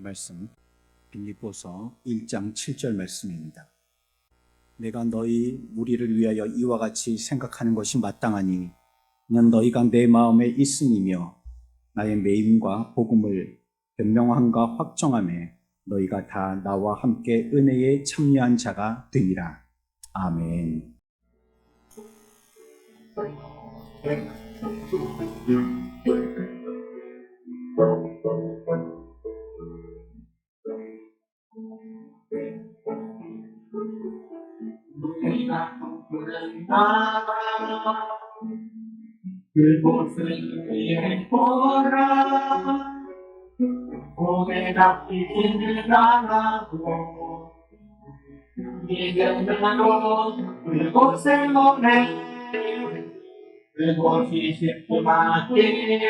말씀 빌립보서 1장 7절 말씀입니다. 내가 너희 무리를 위하여 이와 같이 생각하는 것이 마땅하니 이는 너희가 내 마음에 있음이며 나의 매임과 복음을 변명함과 확정함에 너희가 다 나와 함께 은혜에 참여한 자가 되리라. 아멘. 우리가 꿈꾸는 나라 그곳을 위해 보라 고개 잡히지는 않아도 믿음으로 그곳을 보내 그곳이 싶구나기에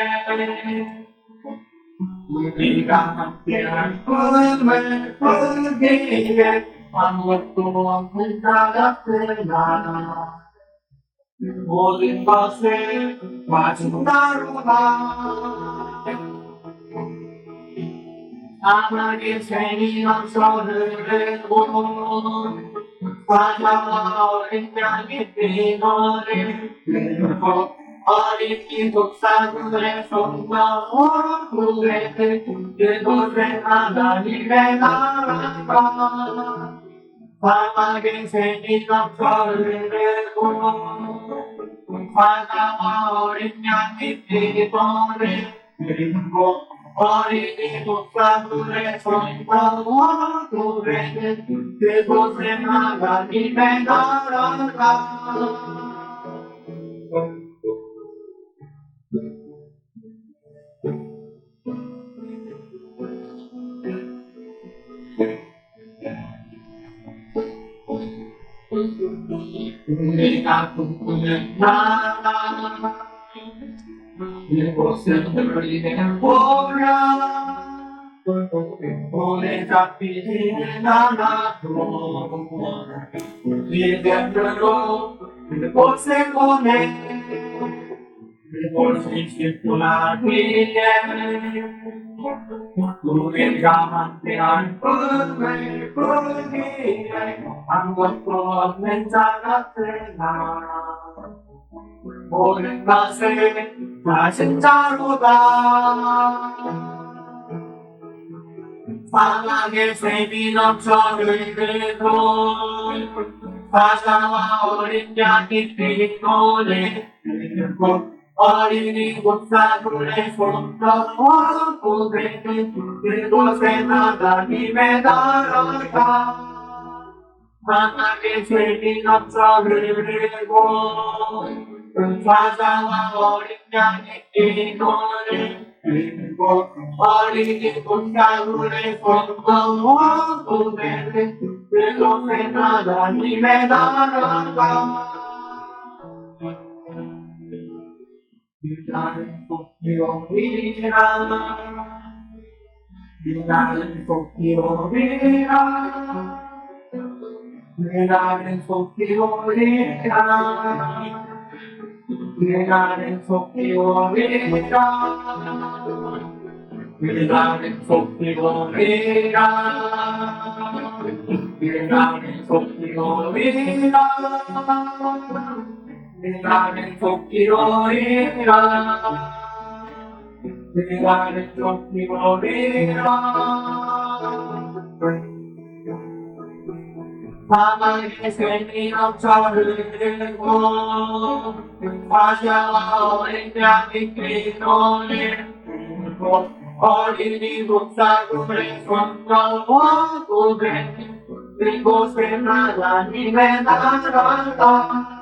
우리가 함께한 꿈을 꾸기에 아무것도 없는 자 같으나 모든 것을 마친다로다 사막의 샘이 넘쳐흐르고 바다와 어린 양이 뛰노를 그리고 어린 독사들의 손과 구에 그곳에 하나님의 나라가 사막의 샘이 넘쳐흐르고 바다와 어린 양이 뛰노를 그리고 어린이 독사들의 손과 구에 그곳에 하나님의 나라가 우리가 꿈꾸는 나라 이곳은 우리의 보라 오래 잡히지는 않아도 믿음으로 그곳에 보내 그곳이 싶구나기에 우리가 함께한 꿈을 꾸기에 아무것도 없는 자 같으나 모든 것을 가진 자로다 사막의 샘이 넘쳐 흐르고 바다와 어린 양이 뛰노래 그리고 어린이 독사들의 손과 고개 그곳에 하나님의 나라가 사막의 샘이 넘쳐 흐르고 바다와 어린 양이 뛰노래 그리고 어린이 독사들의 손과 고개 그곳에 하나님의 나라가 나는 복기오리라 나는 복기오리라 나는 복기오리라 나는 복기오리라 나는 복기오리라 나는 복기오리라 나는 복기오리라 나는 복기오리라 사막의 샘이 넘쳐 흐르고 바다와 어린 양이 뛰노래 그리고 어린이 독사들의 손과 고개 그곳에 하나님의 나라가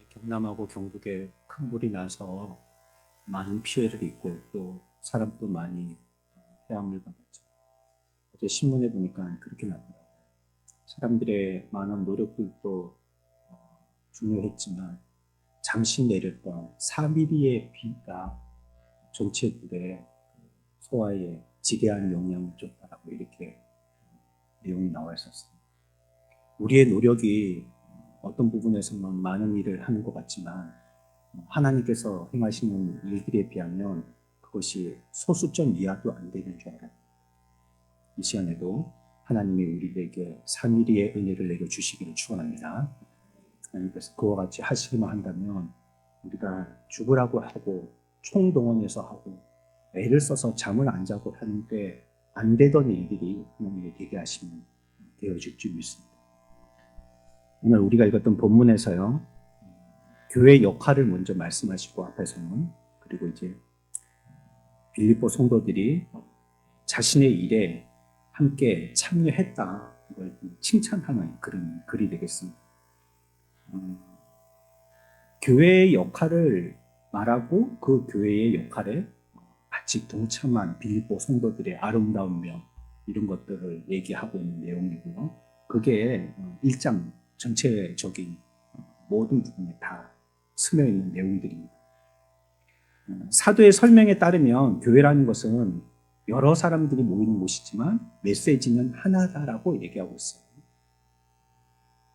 경남하고 경북에 큰 불이 나서 많은 피해를 입고 또 사람도 많이 해양을 받았죠. 어제 신문에 보니까 그렇게 나더라고요. 사람들의 많은 노력들도 중요했지만 잠시 내렸던 4mm의 비가 전체들의 소화에 지대한 영향을 줬다라고 이렇게 내용이 나와 있었습니다. 우리의 노력이 어떤 부분에서는 많은 일을 하는 것 같지만 하나님께서 행하시는 일들에 비하면 그것이 소수점 이하도 안 되는 줄 알아요. 이 시간에도 하나님이 우리에게 삼위일의 은혜를 내려주시기를 축원합니다. 하나님께서 그와 같이 하시기만 한다면 우리가 죽으라고 하고 총동원해서 하고 애를 써서 잠을 안 자고 하는데 안 되던 일들이 하나님이 되게 하시면 되어질 줄 믿습니다. 오늘 우리가 읽었던 본문에서요, 교회 역할을 먼저 말씀하시고 앞에서는, 그리고 이제 빌립보 성도들이 자신의 일에 함께 참여했다, 이걸 칭찬하는 그런 글이 되겠습니다. 교회의 역할을 말하고 그 교회의 역할에 같이 동참한 빌립보 성도들의 아름다운 면, 이런 것들을 얘기하고 있는 내용이고요. 그게 1장 전체적인 모든 부분에 다 스며 있는 내용들입니다. 사도의 설명에 따르면 교회라는 것은 여러 사람들이 모이는 곳이지만 메시지는 하나다라고 얘기하고 있어요.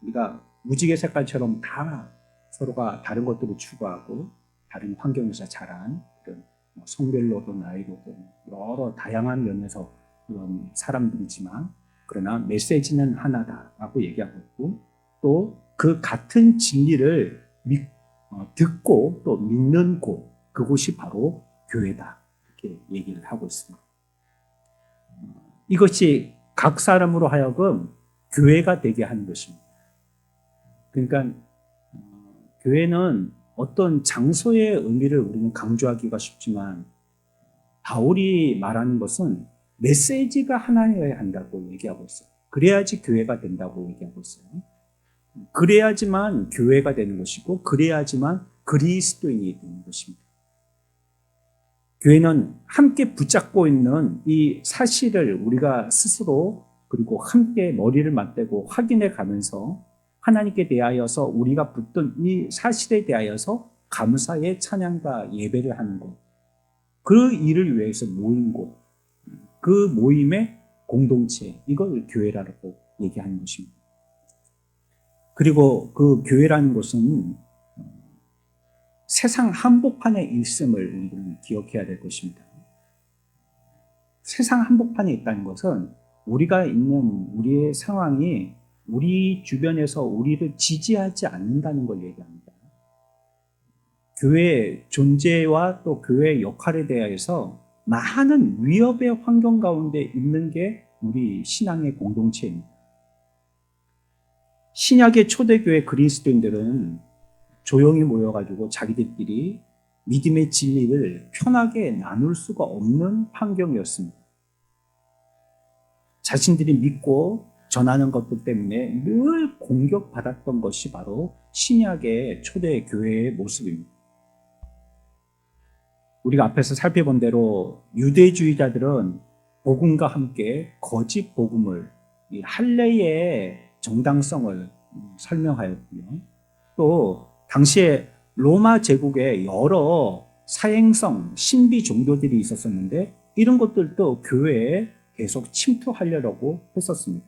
우리가 무지개 색깔처럼 다 서로가 다른 것들을 추구하고 다른 환경에서 자란 그런 성별로든 나이로든 여러 다양한 면에서 그런 사람들이지만 그러나 메시지는 하나다라고 얘기하고 있고 또 그 같은 진리를 듣고 또 믿는 곳, 그곳이 바로 교회다, 이렇게 얘기를 하고 있습니다. 이것이 각 사람으로 하여금 교회가 되게 하는 것입니다. 그러니까 교회는 어떤 장소의 의미를 우리는 강조하기가 쉽지만 바울이 말하는 것은 메시지가 하나여야 한다고 얘기하고 있어요. 그래야지 교회가 된다고 얘기하고 있어요. 그래야지만 교회가 되는 것이고 그래야지만 그리스도인이 되는 것입니다. 교회는 함께 붙잡고 있는 이 사실을 우리가 스스로 그리고 함께 머리를 맞대고 확인해 가면서 하나님께 대하여서 우리가 붙든 이 사실에 대하여서 감사의 찬양과 예배를 하는 것, 그 일을 위해서 모인 곳, 그 모임의 공동체, 이걸 교회라고 얘기하는 것입니다. 그리고 그 교회라는 것은 세상 한복판에 있음을 우리는 기억해야 될 것입니다. 세상 한복판에 있다는 것은 우리가 있는 우리의 상황이 우리 주변에서 우리를 지지하지 않는다는 걸 얘기합니다. 교회의 존재와 또 교회의 역할에 대해서 많은 위협의 환경 가운데 있는 게 우리 신앙의 공동체입니다. 신약의 초대교회 그리스도인들은 조용히 모여가지고 자기들끼리 믿음의 진리를 편하게 나눌 수가 없는 환경이었습니다. 자신들이 믿고 전하는 것들 때문에 늘 공격받았던 것이 바로 신약의 초대교회의 모습입니다. 우리가 앞에서 살펴본 대로 유대주의자들은 복음과 함께 거짓 복음을, 이 할례의 정당성을 설명하였고요. 또 당시에 로마 제국에 여러 사행성, 신비 종교들이 있었었는데 이런 것들도 교회에 계속 침투하려고 했었습니다.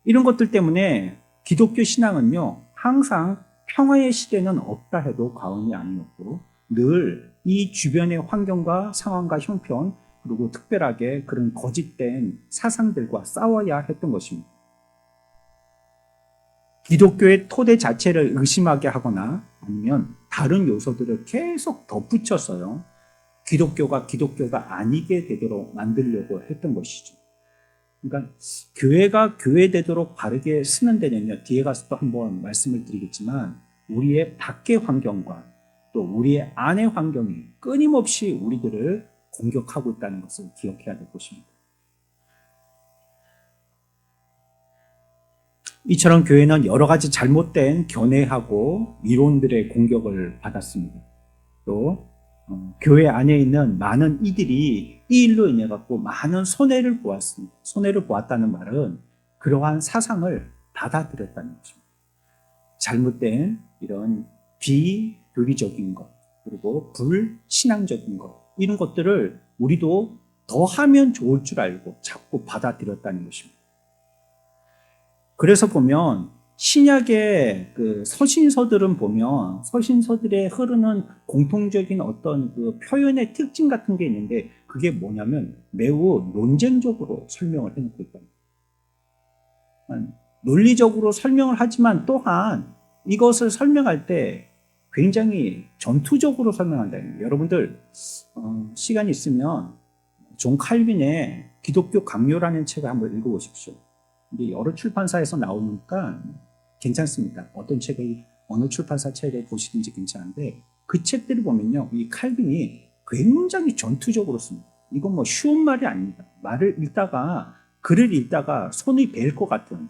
이런 것들 때문에 기독교 신앙은요, 항상 평화의 시대는 없다 해도 과언이 아니었고 늘 이 주변의 환경과 상황과 형편, 그리고 특별하게 그런 거짓된 사상들과 싸워야 했던 것입니다. 기독교의 토대 자체를 의심하게 하거나 아니면 다른 요소들을 계속 덧붙여서요, 기독교가 아니게 되도록 만들려고 했던 것이죠. 그러니까 교회가 교회되도록 바르게 쓰는 데는요, 뒤에 가서 또 한번 말씀을 드리겠지만 우리의 밖의 환경과 또 우리의 안의 환경이 끊임없이 우리들을 공격하고 있다는 것을 기억해야 될 것입니다. 이처럼 교회는 여러 가지 잘못된 견해하고 이론들의 공격을 받았습니다. 또 교회 안에 있는 많은 이들이 이 일로 인해 갖고 많은 손해를 보았습니다. 손해를 보았다는 말은 그러한 사상을 받아들였다는 것입니다. 잘못된 이런 비교리적인 것, 그리고 불신앙적인 것, 이런 것들을 우리도 더 하면 좋을 줄 알고 자꾸 받아들였다는 것입니다. 그래서 보면 신약의 그 서신서들은 보면 서신서들에 흐르는 공통적인 어떤 그 표현의 특징 같은 게 있는데 그게 뭐냐면 매우 논쟁적으로 설명을 해놓고 있다. 논리적으로 설명을 하지만 또한 이것을 설명할 때 굉장히 전투적으로 설명한다. 여러분들 시간 있으면 존 칼빈의 기독교 강요라는 책을 한번 읽어보십시오. 이게 여러 출판사에서 나오니까 괜찮습니다. 어떤 책을 어느 출판사 책을 보시든지 괜찮은데 그 책들을 보면요, 이 칼빈이 굉장히 전투적으로 씁니다. 이건 뭐 쉬운 말이 아닙니다. 글을 읽다가 손이 베일 것 같은,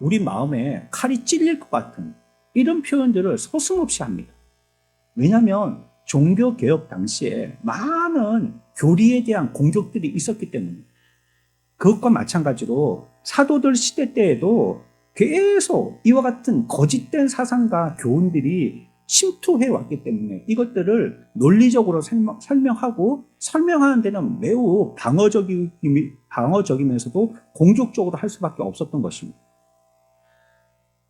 우리 마음에 칼이 찔릴 것 같은 이런 표현들을 서슴없이 합니다. 왜냐하면 종교개혁 당시에 많은 교리에 대한 공격들이 있었기 때문에. 그것과 마찬가지로 사도들 시대 때에도 계속 이와 같은 거짓된 사상과 교훈들이 침투해 왔기 때문에 이것들을 논리적으로 설명하고 설명하는 데는 매우 방어적이면서도 공격적으로 할 수밖에 없었던 것입니다.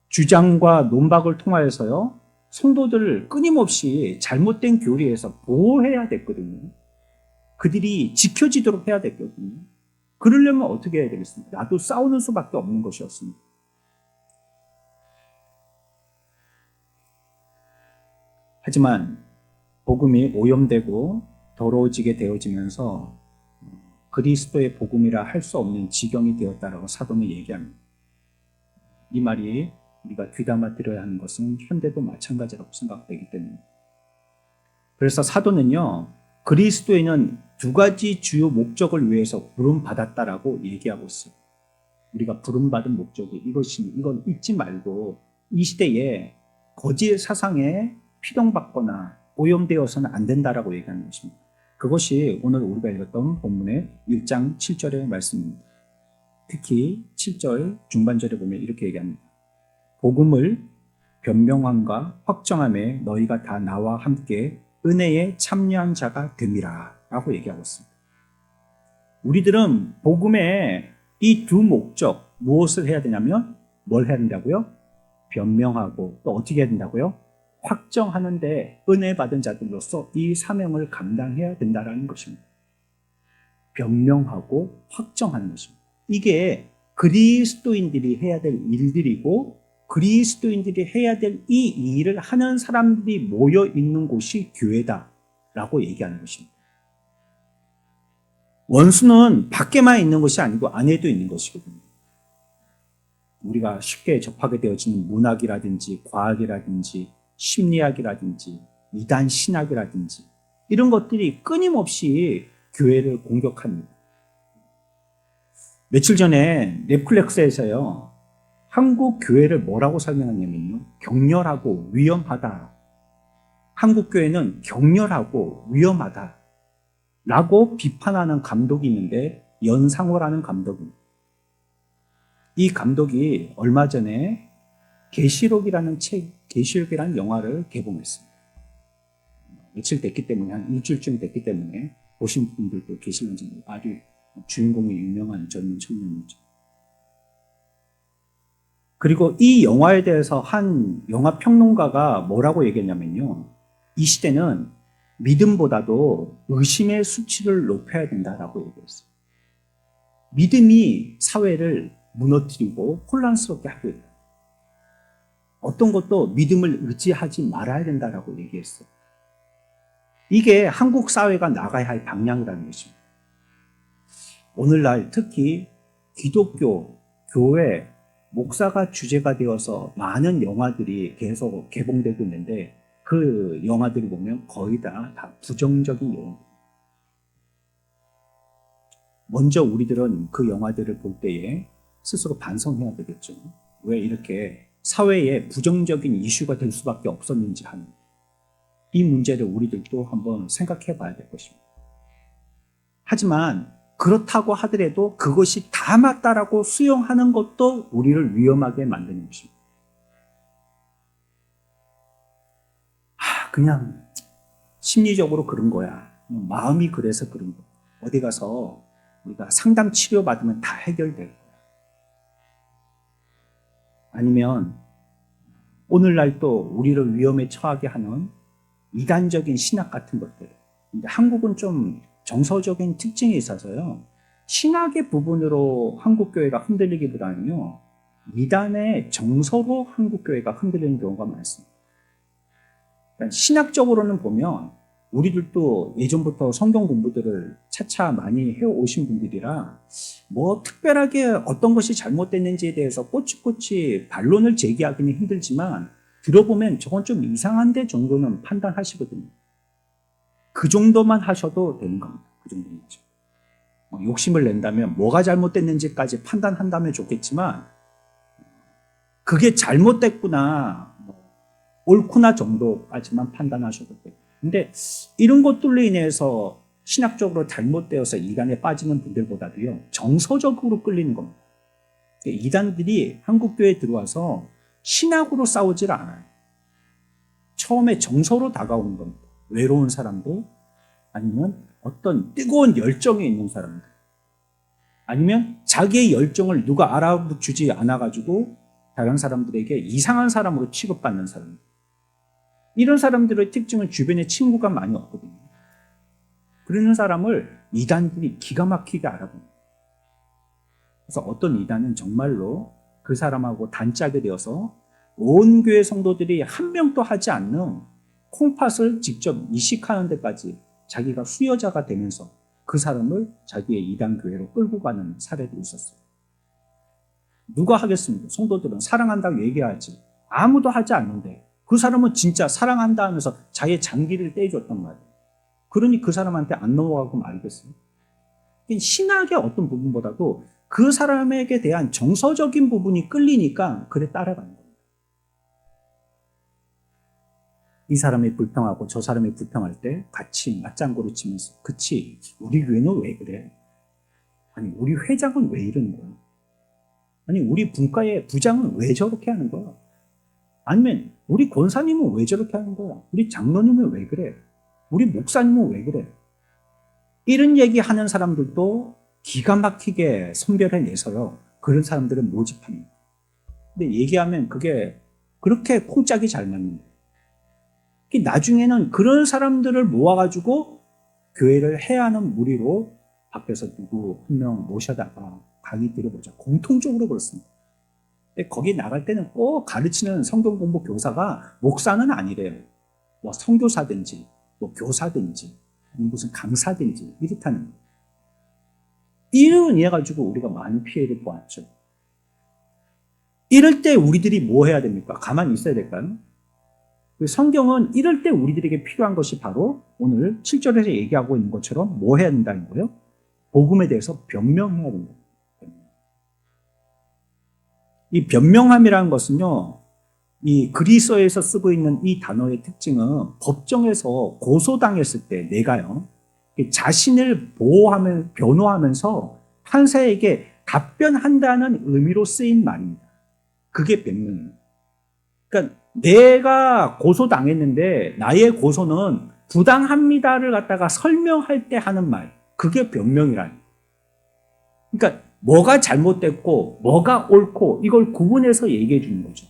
주장과 논박을 통하여서요, 성도들을 끊임없이 잘못된 교리에서 보호해야 됐거든요. 그들이 지켜지도록 해야 됐거든요. 그러려면 어떻게 해야 되겠습니까? 나도 싸우는 수밖에 없는 것이었습니다. 하지만 복음이 오염되고 더러워지게 되어지면서 그리스도의 복음이라 할 수 없는 지경이 되었다라고 사도는 얘기합니다. 이 말이 우리가 귀담아 들어야 하는 것은 현대도 마찬가지라고 생각되기 때문에. 그래서 사도는요, 그리스도에는 두 가지 주요 목적을 위해서 부름받았다라고 얘기하고 있어요. 우리가 부름받은 목적이 이건 잊지 말고 이 시대에 거짓 사상에 피동받거나 오염되어서는 안 된다라고 얘기하는 것입니다. 그것이 오늘 우리가 읽었던 본문의 1장 7절의 말씀입니다. 특히 7절 중반절에 보면 이렇게 얘기합니다. 복음을 변명함과 확정함에 너희가 다 나와 함께 은혜에 참여한 자가 됨이라 라고 얘기하고 있습니다. 우리들은 복음의 이 두 목적, 무엇을 해야 되냐면 뭘 해야 된다고요? 변명하고 또 어떻게 해야 된다고요? 확정하는데 은혜 받은 자들로서 이 사명을 감당해야 된다는 것입니다. 변명하고 확정하는 것입니다. 이게 그리스도인들이 해야 될 일들이고 그리스도인들이 해야 될 이 일을 하는 사람들이 모여 있는 곳이 교회다라고 얘기하는 것입니다. 원수는 밖에만 있는 것이 아니고 안에도 있는 것이거든요. 우리가 쉽게 접하게 되어지는 문학이라든지 과학이라든지 심리학이라든지 이단 신학이라든지 이런 것들이 끊임없이 교회를 공격합니다. 며칠 전에 넷플릭스에서요, 한국 교회를 뭐라고 설명하냐면요, 격렬하고 위험하다. 한국 교회는 격렬하고 위험하다 라고 비판하는 감독이 있는데 연상호라는 감독입니다. 이 감독이 얼마 전에 계시록이라는 영화를 개봉했습니다. 며칠 됐기 때문에, 한 일주일쯤 됐기 때문에 보신 분들도 계시는지 모르겠어요. 아주 주인공이 유명한 젊은 청년이죠. 그리고 이 영화에 대해서 한 영화 평론가가 뭐라고 얘기했냐면요, 이 시대는 믿음보다도 의심의 수치를 높여야 된다라고 얘기했어요. 믿음이 사회를 무너뜨리고 혼란스럽게 하고 있다. 어떤 것도 믿음을 의지하지 말아야 된다라고 얘기했어요. 이게 한국 사회가 나가야 할 방향이라는 것입니다. 오늘날 특히 기독교, 교회, 목사가 주제가 되어서 많은 영화들이 계속 개봉되고 있는데 그 영화들을 보면 거의 다 부정적인 영화. 먼저 우리들은 그 영화들을 볼 때에 스스로 반성해야 되겠죠. 왜 이렇게 사회에 부정적인 이슈가 될 수밖에 없었는지 하는 이 문제를 우리들도 한번 생각해 봐야 될 것입니다. 하지만 그렇다고 하더라도 그것이 다 맞다라고 수용하는 것도 우리를 위험하게 만드는 것입니다. 그냥 심리적으로 그런 거야. 마음이 그래서 그런 거야. 어디 가서 우리가 상담 치료 받으면 다 해결될 거야. 아니면 오늘날 또 우리를 위험에 처하게 하는 이단적인 신학 같은 것들. 근데 한국은 좀 정서적인 특징이 있어서요. 신학의 부분으로 한국교회가 흔들리기보다는요. 이단의 정서로 한국교회가 흔들리는 경우가 많습니다. 그러니까 신학적으로는 보면 우리들도 예전부터 성경 공부들을 차차 많이 해오신 분들이라 뭐 특별하게 어떤 것이 잘못됐는지에 대해서 꼬치꼬치 반론을 제기하기는 힘들지만 들어보면 저건 좀 이상한데 정도는 판단하시거든요. 그 정도만 하셔도 되는 겁니다. 그 정도만 하셔도. 욕심을 낸다면 뭐가 잘못됐는지까지 판단한다면 좋겠지만 그게 잘못됐구나, 옳구나 정도까지만 판단하셔도 돼요. 근데 이런 것들로 인해서 신학적으로 잘못되어서 이단에 빠지는 분들보다도요, 정서적으로 끌리는 겁니다. 이단들이 한국교회에 들어와서 신학으로 싸우질 않아요. 처음에 정서로 다가오는 겁니다. 외로운 사람들, 아니면 어떤 뜨거운 열정이 있는 사람들, 아니면 자기의 열정을 누가 알아주지 않아가지고 다른 사람들에게 이상한 사람으로 취급받는 사람들. 이런 사람들의 특징은 주변에 친구가 많이 없거든요. 그런 사람을 이단들이 기가 막히게 알아봅니다. 그래서 어떤 이단은 정말로 그 사람하고 단짝이 되어서 온 교회 성도들이 한 명도 하지 않는 콩팥을 직접 이식하는 데까지 자기가 수여자가 되면서 그 사람을 자기의 이단 교회로 끌고 가는 사례도 있었어요. 누가 하겠습니까? 성도들은 사랑한다고 얘기하지. 아무도 하지 않는데 그 사람은 진짜 사랑한다 하면서 자기의 장기를 떼줬단 말이에요. 그러니 그 사람한테 안 넘어가고 말겠어요. 신학의 어떤 부분보다도 그 사람에게 대한 정서적인 부분이 끌리니까 그래 따라가는 겁니다. 이 사람이 불평하고 저 사람이 불평할 때 같이 맞장구를 치면서 그치, 우리 교회는 왜 그래? 아니 우리 회장은 왜 이러는 거야? 아니 우리 분과의 부장은 왜 저렇게 하는 거야? 아니면 우리 권사님은 왜 저렇게 하는 거야? 우리 장로님은 왜 그래? 우리 목사님은 왜 그래? 이런 얘기하는 사람들도 기가 막히게 선별해내서요. 그런 사람들은 모집합니다. 근데 얘기하면 그게 그렇게 콩짝이 잘 맞는데 나중에는 그런 사람들을 모아가지고 교회를 해야 하는 무리로 밖에서 누구 한 명 모셔다가 강의 들어보자. 공통적으로 그렇습니다. 근데 거기 나갈 때는 꼭 가르치는 성경 공부 교사가 목사는 아니래요. 뭐 선교사든지 뭐 교사든지 무슨 강사든지 이렇다는 거예요. 이런 의해 가지고 우리가 많은 피해를 보았죠. 이럴 때 우리들이 뭐 해야 됩니까? 가만히 있어야 될까요? 성경은 이럴 때 우리들에게 필요한 것이 바로 오늘 7절에서 얘기하고 있는 것처럼 뭐 해야 된다는 거예요? 복음에 대해서 변명해야 된다. 이 변명함이라는 것은요, 이 그리스어에서 쓰고 있는 이 단어의 특징은 법정에서 고소당했을 때 내가요, 자신을 보호하면, 변호하면서 판사에게 답변한다는 의미로 쓰인 말입니다. 그게 변명이에요. 그러니까 내가 고소당했는데 나의 고소는 부당합니다를 갖다가 설명할 때 하는 말, 그게 변명이라는 거예요. 그러니까 뭐가 잘못됐고 뭐가 옳고 이걸 구분해서 얘기해 주는 거죠.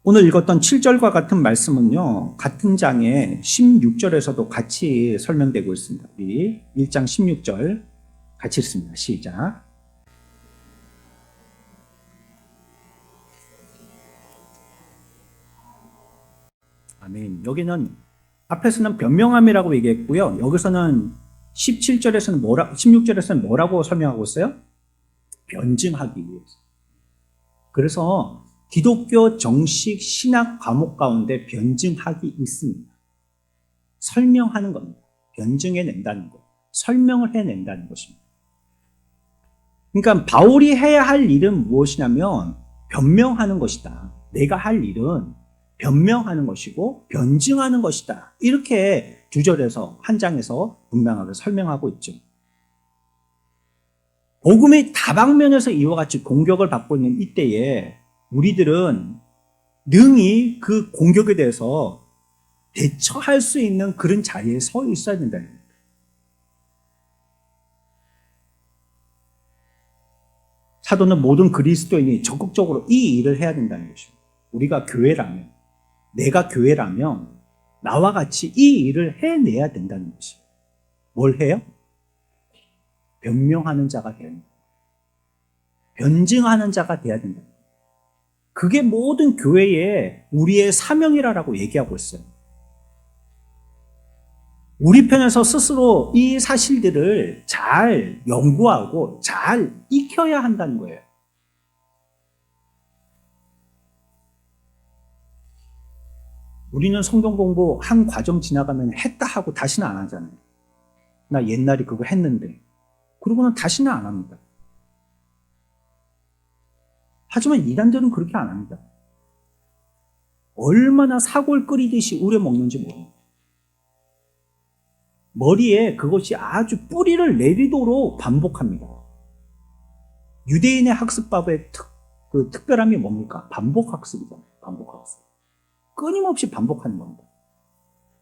오늘 읽었던 7절과 같은 말씀은요, 같은 장의 16절에서도 같이 설명되고 있습니다. 우리 1장 16절 같이 읽습니다. 시작. 아멘. 여기는 앞에서는 변명함이라고 얘기했고요. 여기서는 16절에서는 뭐라고 설명하고 있어요? 변증하기 위해서. 그래서 기독교 정식 신학 과목 가운데 변증하기 있습니다. 설명하는 겁니다. 변증해낸다는 것. 설명을 해낸다는 것입니다. 그러니까 바울이 해야 할 일은 무엇이냐면 변명하는 것이다. 내가 할 일은 변명하는 것이고 변증하는 것이다. 이렇게 2절에서 한 장에서 분명하게 설명하고 있죠. 복음의 다방면에서 이와 같이 공격을 받고 있는 이때에 우리들은 능히 그 공격에 대해서 대처할 수 있는 그런 자리에 서 있어야 된다는 겁니다. 사도는 모든 그리스도인이 적극적으로 이 일을 해야 된다는 것입니다. 우리가 교회라면, 내가 교회라면 나와 같이 이 일을 해내야 된다는 것입니다. 뭘 해요? 변명하는 자가 돼야 된다. 변증하는 자가 돼야 된다. 그게 모든 교회의 우리의 사명이라고 얘기하고 있어요. 우리 편에서 스스로 이 사실들을 잘 연구하고 잘 익혀야 한다는 거예요. 우리는 성경 공부 한 과정 지나가면 했다 하고 다시는 안 하잖아요. 나 옛날에 그거 했는데. 그러고는 다시는 안 합니다. 하지만 이단들은 그렇게 안 합니다. 얼마나 사골 끓이듯이 우려먹는지 모릅니다. 머리에 그것이 아주 뿌리를 내리도록 반복합니다. 유대인의 학습법의 특별함이 뭡니까? 반복학습이잖아요. 반복학습. 끊임없이 반복하는 겁니다.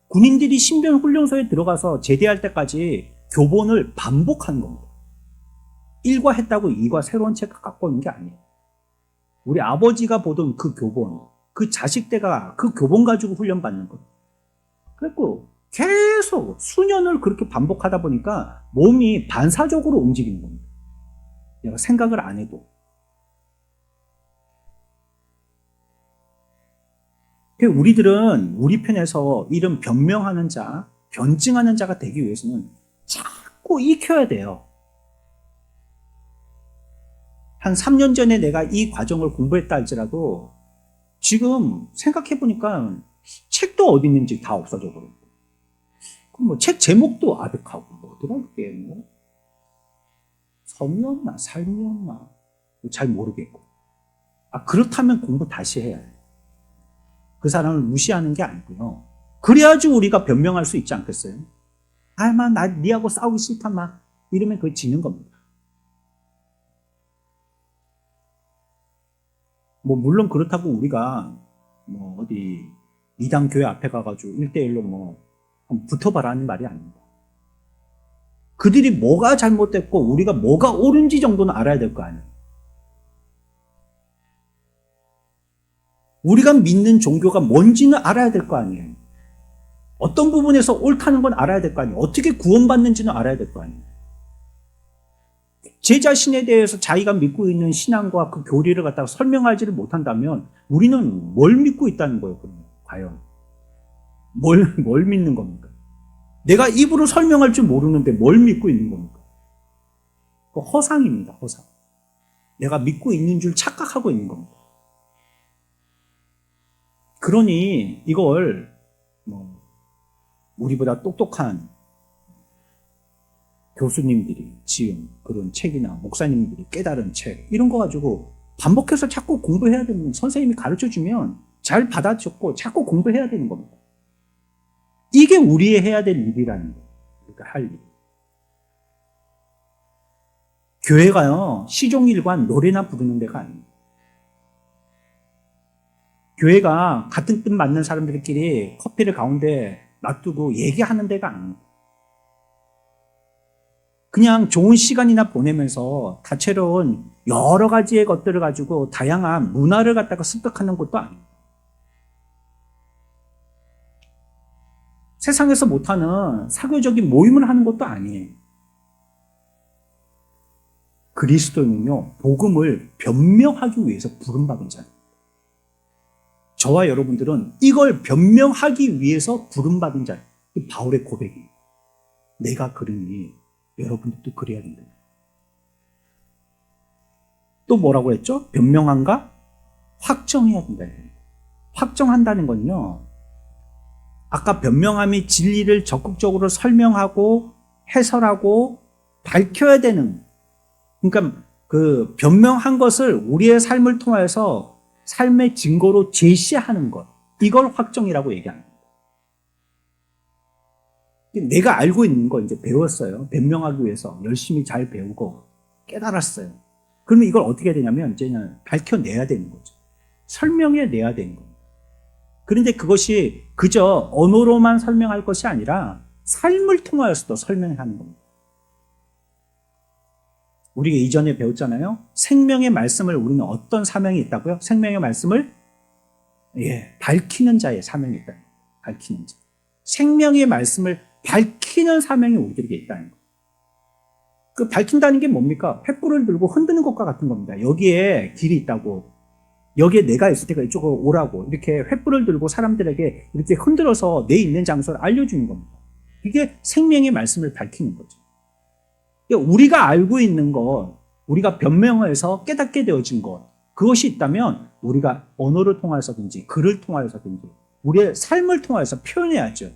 군인들이 신병훈련소에 들어가서 제대할 때까지 교본을 반복하는 겁니다. 1과 했다고 2과 새로운 책 갖고 오는 게 아니에요. 우리 아버지가 보던 그 교본, 그 자식대가 그 교본 가지고 훈련받는 거예요. 그래서 계속 수년을 그렇게 반복하다 보니까 몸이 반사적으로 움직이는 겁니다. 내가 생각을 안 해도. 우리들은 우리 편에서 이런 변명하는 자, 변증하는 자가 되기 위해서는 자꾸 익혀야 돼요. 한 3년 전에 내가 이 과정을 공부했다 할지라도 지금 생각해보니까 책도 어디 있는지 다 없어져 버렸고, 뭐 책 제목도 아득하고, 뭐더라 그게 뭐 섬이었나 삶이었나 잘 모르겠고. 그렇다면 공부 다시 해야 해요. 그 사람을 무시하는 게 아니고요. 그래야지 우리가 변명할 수 있지 않겠어요? 나 니하고 싸우기 싫다 이러면 그거 지는 겁니다. 물론 그렇다고 우리가 어디 이단 교회 앞에 가가지고 1대1로 붙어봐라는 말이 아닙니다. 그들이 뭐가 잘못됐고 우리가 뭐가 옳은지 정도는 알아야 될 거 아니에요. 우리가 믿는 종교가 뭔지는 알아야 될 거 아니에요. 어떤 부분에서 옳다는 건 알아야 될 거 아니에요. 어떻게 구원받는지는 알아야 될 거 아니에요. 제 자신에 대해서 자기가 믿고 있는 신앙과 그 교리를 갖다가 설명하지를 못한다면 우리는 뭘 믿고 있다는 거예요, 그러면? 과연. 뭘 믿는 겁니까? 내가 입으로 설명할 줄 모르는데 뭘 믿고 있는 겁니까? 그 허상입니다, 허상. 내가 믿고 있는 줄 착각하고 있는 겁니다. 그러니 이걸 우리보다 똑똑한 교수님들이 지은 그런 책이나 목사님들이 깨달은 책 이런 거 가지고 반복해서 자꾸 공부해야 되는, 선생님이 가르쳐주면 잘 받아듣고 자꾸 공부해야 되는 겁니다. 이게 우리의 해야 될 일이라는 거예요. 우리가 할 일. 교회가요, 시종일관 노래나 부르는 데가 아닙니다. 교회가 같은 뜻 맞는 사람들끼리 커피를 가운데 놔두고 얘기하는 데가 아닙니다. 그냥 좋은 시간이나 보내면서 다채로운 여러 가지의 것들을 가지고 다양한 문화를 갖다가 습득하는 것도 아닙니다. 세상에서 못하는 사교적인 모임을 하는 것도 아니에요. 그리스도는요, 복음을 변명하기 위해서 부름받은 자입니다. 저와 여러분들은 이걸 변명하기 위해서 부름받은 자예요. 바울의 고백이에요. 내가 그러니 여러분들도 그래야 된다. 또 뭐라고 했죠? 변명한가? 확정해야 된다. 확정한다는 건요, 아까 변명함이 진리를 적극적으로 설명하고 해설하고 밝혀야 되는, 그러니까 그 변명한 것을 우리의 삶을 통해서 삶의 증거로 제시하는 것, 이걸 확정이라고 얘기합니다. 내가 알고 있는 거 이제 배웠어요. 변명하기 위해서 열심히 잘 배우고 깨달았어요. 그러면 이걸 어떻게 해야 되냐면 이제는 밝혀내야 되는 거죠. 설명해내야 되는 겁니다. 그런데 그것이 그저 언어로만 설명할 것이 아니라 삶을 통하여서도 설명하는 겁니다. 우리가 이전에 배웠잖아요. 생명의 말씀을 우리는 어떤 사명이 있다고요? 생명의 말씀을 밝히는 자의 사명이 있다. 밝히는 자. 생명의 말씀을 밝히는 사명이 우리들에게 있다는 거예요. 그 밝힌다는 게 뭡니까? 횃불을 들고 흔드는 것과 같은 겁니다. 여기에 길이 있다고. 여기에 내가 있을 때가 이쪽으로 오라고. 이렇게 횃불을 들고 사람들에게 이렇게 흔들어서 내 있는 장소를 알려주는 겁니다. 이게 생명의 말씀을 밝히는 거죠. 우리가 알고 있는 것, 우리가 변명해서 깨닫게 되어진 것, 그것이 있다면 우리가 언어를 통해서든지 글을 통해서든지 우리의 삶을 통해서 표현해야죠.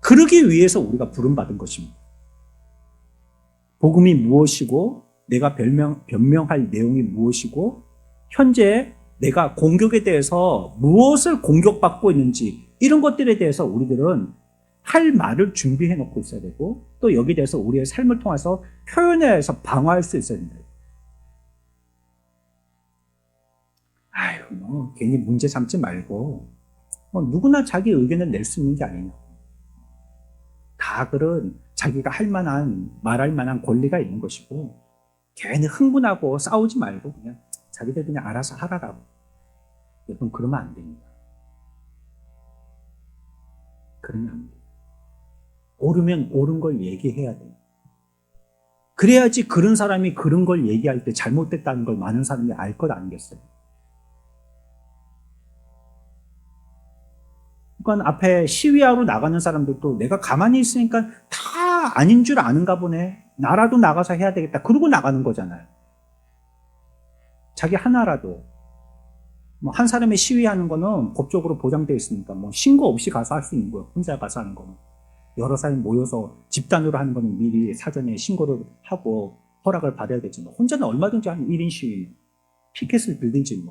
그러기 위해서 우리가 부름받은 것입니다. 복음이 무엇이고 내가 변명할 내용이 무엇이고 현재 내가 공격에 대해서 무엇을 공격받고 있는지 이런 것들에 대해서 우리들은 할 말을 준비해 놓고 있어야 되고 또 여기에 대해서 우리의 삶을 통해서 표현해서 방어할 수 있어야 된다. 괜히 문제 삼지 말고 누구나 자기 의견을 낼 수 있는 게 아니냐. 다들은 자기가 할 만한 말할 만한 권리가 있는 것이고 괜히 흥분하고 싸우지 말고 그냥 자기들 그냥 알아서 하라라고. 여러분 그러면 안 됩니다. 그러면 안 돼요. 옳으면 옳은 걸 얘기해야 돼요. 그래야지 그런 사람이 그런 걸 얘기할 때 잘못됐다는 걸 많은 사람이 알 것 아니겠어요? 그러니까 앞에 시위하러 나가는 사람들도 내가 가만히 있으니까 다 아닌 줄 아는가 보네. 나라도 나가서 해야 되겠다. 그러고 나가는 거잖아요. 자기 하나라도. 한 사람이 시위하는 거는 법적으로 보장되어 있으니까 신고 없이 가서 할 수 있는 거예요. 혼자 가서 하는 거는. 여러 사람이 모여서 집단으로 하는 거는 미리 사전에 신고를 하고 허락을 받아야 되지만 혼자는 얼마든지 한 1인 시위, 피켓을 들든지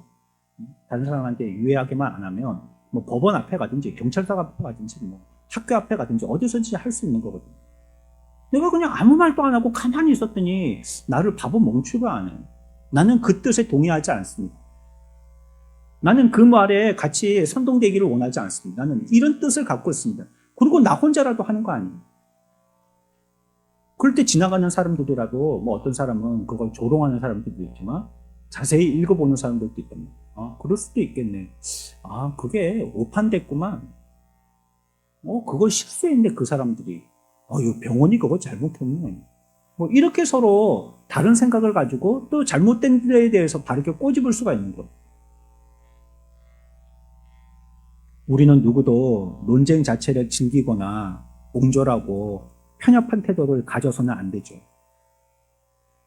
다른 사람한테 유해하게만 안 하면 법원 앞에 가든지 경찰서 앞에 가든지 학교 앞에 가든지 어디서든지 할 수 있는 거거든요. 내가 그냥 아무 말도 안 하고 가만히 있었더니 나를 바보 멍치로 안 해요. 나는 그 뜻에 동의하지 않습니다. 나는 그 말에 같이 선동되기를 원하지 않습니다. 나는 이런 뜻을 갖고 있습니다. 그리고 나 혼자라도 하는 거 아니에요. 그럴 때 지나가는 사람들이라도 어떤 사람은 그걸 조롱하는 사람들도 있지만 자세히 읽어보는 사람들도 있답니다. 그럴 수도 있겠네. 그게 오판됐구만. 그걸 실수했네, 그 사람들이. 이 병원이 그거 잘못했네. 이렇게 서로 다른 생각을 가지고 또 잘못된 데에 대해서 바르게 꼬집을 수가 있는 거예요. 우리는 누구도 논쟁 자체를 즐기거나 옹졸하고 편협한 태도를 가져서는 안 되죠.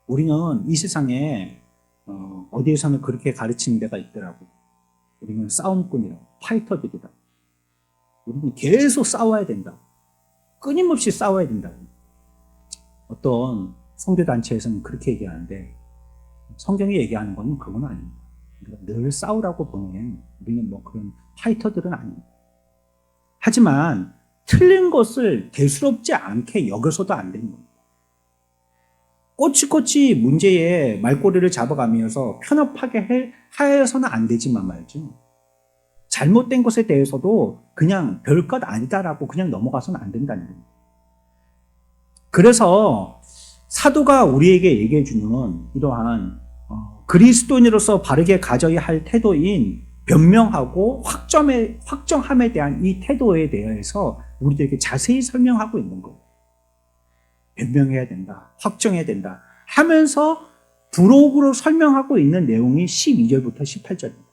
우리는 이 세상에 어디에서는 그렇게 가르치는 데가 있더라고. 우리는 싸움꾼이라고, 파이터들이다. 우리는 계속 싸워야 된다. 끊임없이 싸워야 된다. 어떤 성교단체에서는 그렇게 얘기하는데 성경이 얘기하는 건 그건 아닙니다. 늘 싸우라고 보면 우리는 그런 파이터들은 아닙니다. 하지만 틀린 것을 대수롭지 않게 여겨서도 안 되는 겁니다. 꼬치꼬치 문제에 말꼬리를 잡아가면서 편협하게 하여서는 안 되지만 말이죠. 잘못된 것에 대해서도 그냥 별것 아니다라고 그냥 넘어가서는 안 된다는 겁니다. 그래서 사도가 우리에게 얘기해 주는 이러한 그리스도인으로서 바르게 가져야 할 태도인 변명하고 확정함에 대한 이 태도에 대해서 우리들에게 자세히 설명하고 있는 거예요. 변명해야 된다, 확정해야 된다 하면서 부록으로 설명하고 있는 내용이 12절부터 18절입니다.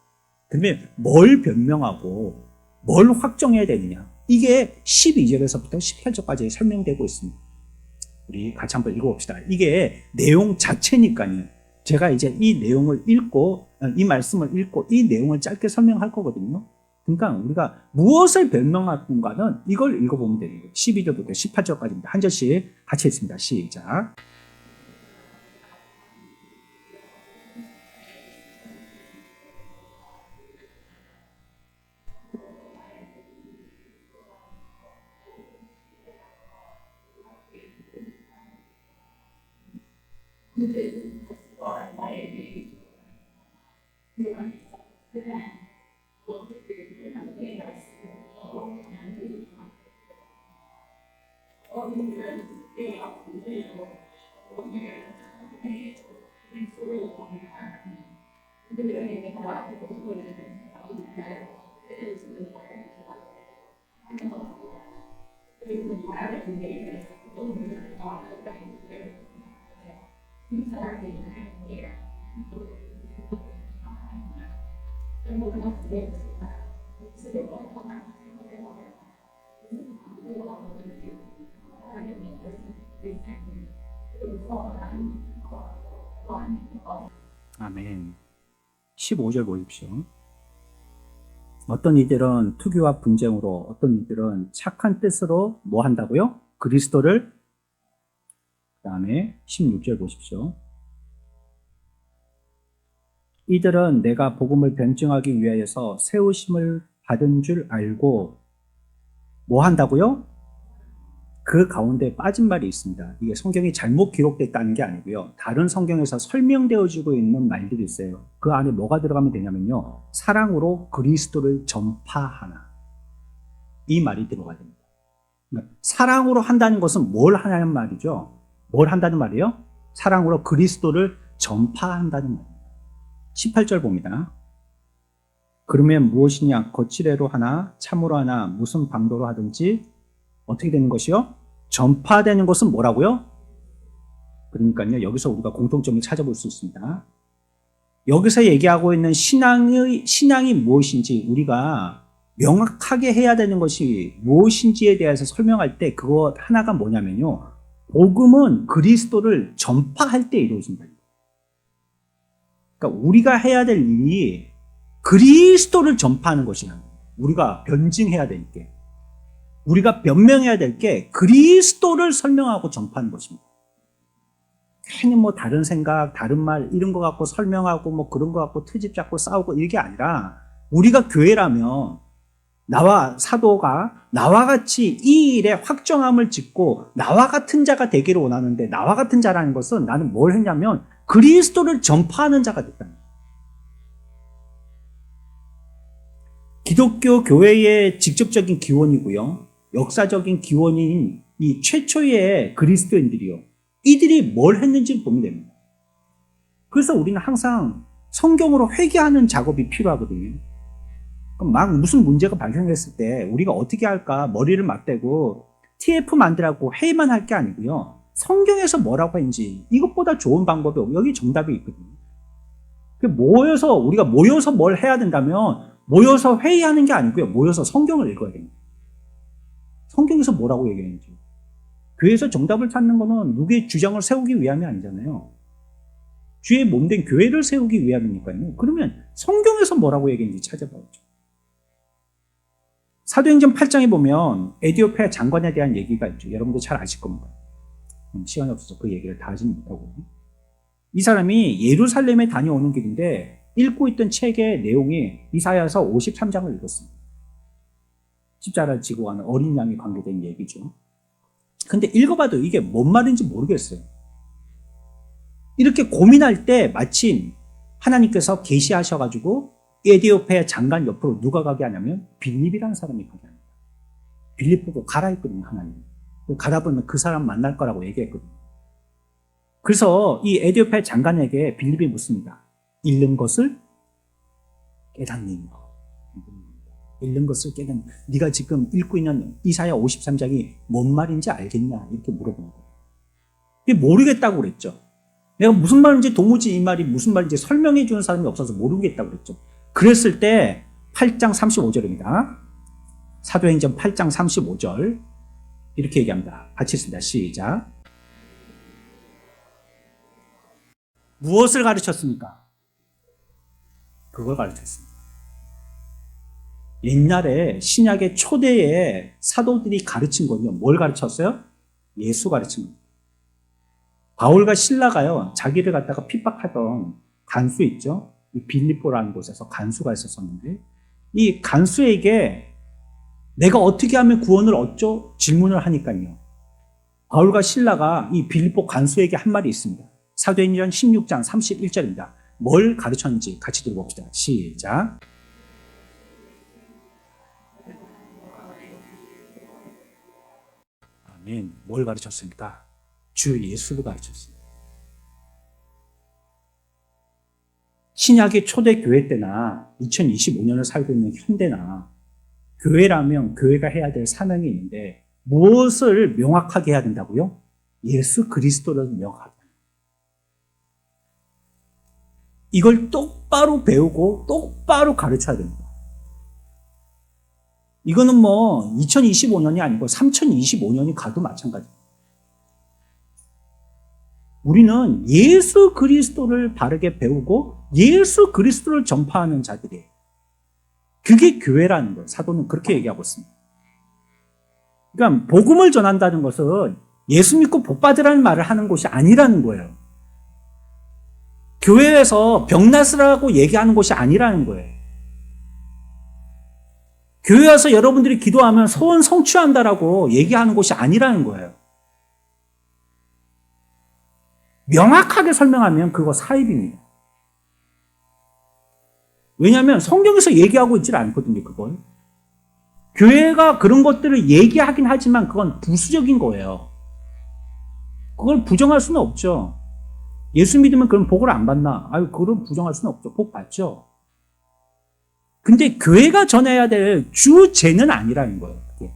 그러면 뭘 변명하고 뭘 확정해야 되느냐, 이게 12절에서부터 18절까지 설명되고 있습니다. 우리 같이 한번 읽어봅시다. 이게 내용 자체니까요. 제가 이제 이 내용을 읽고 이 말씀을 읽고 이 내용을 짧게 설명할 거거든요. 그러니까 우리가 무엇을 변명하는가는 이걸 읽어보면 되는 거예요. 12절부터 18절까지입니다. 한 절씩 같이 읽습니다. 시작. 아멘. 15절 보십시오. 어떤 이들은 투기와 분쟁으로, 어떤 이들은 착한 뜻으로 뭐 한다고요? 그리스도를. 그 다음에 16절 보십시오. 이들은 내가 복음을 변증하기 위하여서 세우심을 받은 줄 알고 뭐 한다고요? 그 가운데 빠진 말이 있습니다. 이게 성경이 잘못 기록됐다는 게 아니고요. 다른 성경에서 설명되어지고 있는 말들이 있어요. 그 안에 뭐가 들어가면 되냐면요. 사랑으로 그리스도를 전파하나. 이 말이 들어가야 됩니다. 그러니까 사랑으로 한다는 것은 뭘 하냐는 말이죠. 뭘 한다는 말이에요? 사랑으로 그리스도를 전파한다는 말입니다. 18절 봅니다. 그러면 무엇이냐? 거칠애로 하나, 참으로 하나, 무슨 방도로 하든지 어떻게 되는 것이요? 전파되는 것은 뭐라고요? 그러니까요, 여기서 우리가 공통점을 찾아볼 수 있습니다. 여기서 얘기하고 있는 신앙이 무엇인지 우리가 명확하게 해야 되는 것이 무엇인지에 대해서 설명할 때 그거 하나가 뭐냐면요. 복음은 그리스도를 전파할 때 이루어진다. 그러니까 우리가 해야 될 일이 그리스도를 전파하는 것이라는 거예요. 우리가 변증해야 될 게. 우리가 변명해야 될 게 그리스도를 설명하고 전파하는 것입니다. 괜히 뭐 다른 생각, 다른 말 이런 거 갖고 설명하고 뭐 그런 거 갖고 트집 잡고 싸우고 이게 아니라 우리가 교회라면 나와 사도가 나와 같이 이 일에 확정함을 짓고 나와 같은 자가 되기를 원하는데 나와 같은 자라는 것은 나는 뭘 했냐면 그리스도를 전파하는 자가 됐다는 거예요. 기독교 교회의 직접적인 기원이고요. 역사적인 기원인 이 최초의 그리스도인들이요. 이들이 뭘 했는지 보면 됩니다. 그래서 우리는 항상 성경으로 회개하는 작업이 필요하거든요. 그럼 막 무슨 문제가 발생했을 때 우리가 어떻게 할까 머리를 맞대고 TF 만들라고 회의만 할 게 아니고요. 성경에서 뭐라고 했는지 이것보다 좋은 방법이 여기 정답이 있거든요. 우리가 모여서 뭘 해야 된다면 모여서 회의하는 게 아니고요. 모여서 성경을 읽어야 됩니다. 성경에서 뭐라고 얘기했는지. 교회에서 정답을 찾는 거는 누구의 주장을 세우기 위함이 아니잖아요. 주의 몸된 교회를 세우기 위함이니까요. 그러면 성경에서 뭐라고 얘기했는지 찾아봐야죠. 사도행전 8장에 보면 에디오피아 장관에 대한 얘기가 있죠. 여러분들 잘 아실 겁니다. 시간이 없어서 그 얘기를 다 하지는 못하고. 이 사람이 예루살렘에 다녀오는 길인데 읽고 있던 책의 내용이 이사야서 53장을 읽었습니다. 십자가를 지고 가는 어린 양이 관계된 얘기죠. 근데 읽어봐도 이게 뭔 말인지 모르겠어요. 이렇게 고민할 때 마침 하나님께서 계시하셔가지고 에디오피아 장관 옆으로 누가 가게 하냐면 빌립이라는 사람이 가게 합니다. 빌립 보고 가라 했거든요, 하나님. 가다 보면 그 사람 만날 거라고 얘기했거든요. 그래서 이 에디오피아 장관에게 빌립이 묻습니다. 읽는 것을 깨닫니? 읽는 것을 깨닫니? 네가 지금 읽고 있는 이사야 53장이 뭔 말인지 알겠냐? 이렇게 물어보는 거예요. 모르겠다고 그랬죠. 내가 무슨 말인지 도무지 이 말이 무슨 말인지 설명해 주는 사람이 없어서 모르겠다고 그랬죠. 그랬을 때 8장 35절입니다. 사도행전 8장 35절 이렇게 얘기합니다. 같이 읽습니다. 시작. 무엇을 가르쳤습니까? 그걸 가르쳤습니다. 옛날에 신약의 초대에 사도들이 가르친 건요. 뭘 가르쳤어요? 예수 가르친 겁니다. 바울과 실라가요. 자기를 갖다가 핍박하던 간수 있죠? 이 빌립보라는 곳에서 간수가 있었었는데 이 간수에게 내가 어떻게 하면 구원을 얻죠? 질문을 하니까요. 바울과 실라가 이 빌립보 간수에게 한 말이 있습니다. 사도행전 16장 31절입니다. 뭘 가르쳤는지 같이 들어봅시다. 시작. 아멘. 뭘 가르쳤습니까? 주 예수를 가르쳤습니다. 신약의 초대 교회 때나 2025년을 살고 있는 현대나 교회라면 교회가 해야 될 사명이 있는데 무엇을 명확하게 해야 된다고요? 예수 그리스도를 명확하게. 이걸 똑바로 배우고 똑바로 가르쳐야 됩니다. 이거는 뭐 2025년이 아니고 3025년이 가도 마찬가지입니다. 우리는 예수 그리스도를 바르게 배우고 예수 그리스도를 전파하는 자들이에요. 그게 교회라는 거예요. 사도는 그렇게 얘기하고 있습니다. 그러니까 복음을 전한다는 것은 예수 믿고 복 받으라는 말을 하는 것이 아니라는 거예요. 교회에서 병 나으라고 얘기하는 것이 아니라는 거예요. 교회 와서 여러분들이 기도하면 소원 성취한다라고 얘기하는 것이 아니라는 거예요. 명확하게 설명하면 그거 사입입니다. 왜냐하면 성경에서 얘기하고 있질 않거든요, 그걸. 교회가 그런 것들을 얘기하긴 하지만 그건 부수적인 거예요. 그걸 부정할 수는 없죠. 예수 믿으면 그럼 복을 안 받나? 아유, 그걸 부정할 수는 없죠. 복 받죠. 근데 교회가 전해야 될 주제는 아니라는 거예요. 그게.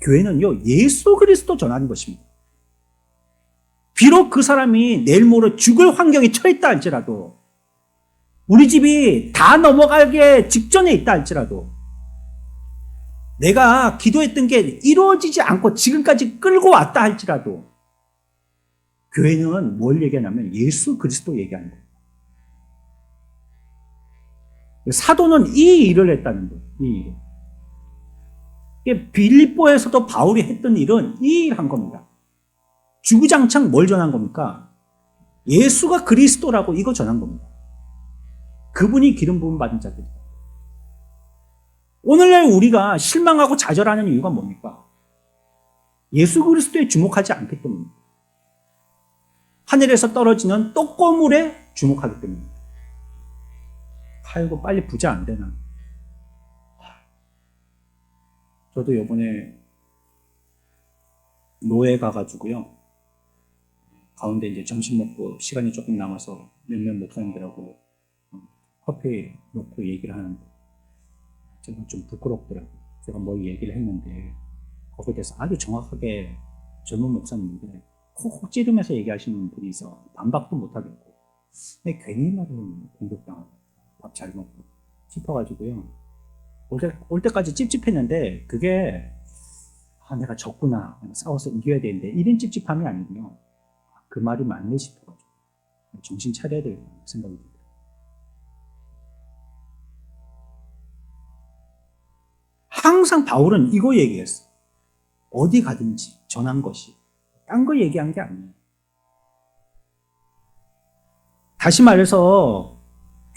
교회는요, 예수 그리스도 전하는 것입니다. 비록 그 사람이 내일 모레 죽을 환경에 처했다 할지라도, 우리 집이 다 넘어가기 직전에 있다 할지라도, 내가 기도했던 게 이루어지지 않고 지금까지 끌고 왔다 할지라도, 교회는 뭘 얘기하냐면 예수 그리스도 얘기하는 거예요. 사도는 이 일을 했다는 거예요. 이 일. 빌립보에서도 바울이 했던 일은 이 일 한 겁니다. 주구장창 뭘 전한 겁니까? 예수가 그리스도라고 이거 전한 겁니다. 그분이 기름 부음 받은 자들이다. 오늘날 우리가 실망하고 좌절하는 이유가 뭡니까? 예수 그리스도에 주목하지 않기 때문입니다. 하늘에서 떨어지는 떡고물에 주목하기 때문입니다. 아이고, 빨리 부자 안 되나. 저도 이번에 노예 가가지고요. 가운데 이제 점심 먹고 시간이 조금 남아서 몇몇 목사님들하고 커피 놓고 얘기를 하는데 제가 좀 부끄럽더라고요. 제가 뭘 얘기를 했는데 거기에 대해서 아주 정확하게 젊은 목사님인데 콕콕 찌르면서 얘기하시는 분이 있어 반박도 못하겠고 근데 괜히 말을 공격당하고 밥 잘 먹고 싶어가지고요. 올 때까지 찝찝했는데 그게 내가 졌구나. 내가 싸워서 이겨야 되는데 이런 찝찝함이 아니고요. 그 말이 맞네 싶어가지고 정신 차려야 될 생각이 듭니다. 항상 바울은 이거 얘기했어. 어디 가든지 전한 것이 딴 거 얘기한 게 아니에요. 다시 말해서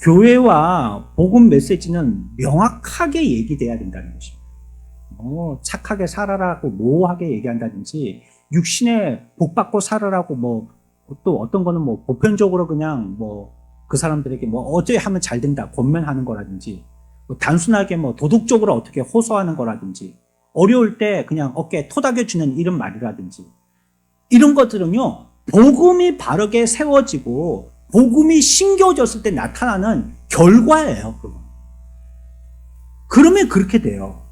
교회와 복음 메시지는 명확하게 얘기돼야 된다는 것입니다. 착하게 살아라고 모호하게 얘기한다든지 육신에 복 받고 살아라고 또 어떤 거는 보편적으로 그냥 그 사람들에게 어떻게 하면 잘 된다 권면하는 거라든지 단순하게 도덕적으로 어떻게 호소하는 거라든지 어려울 때 그냥 어깨에 토닥여주는 이런 말이라든지 이런 것들은요 복음이 바르게 세워지고 복음이 심겨졌을 때 나타나는 결과예요. 그러면 그렇게 돼요.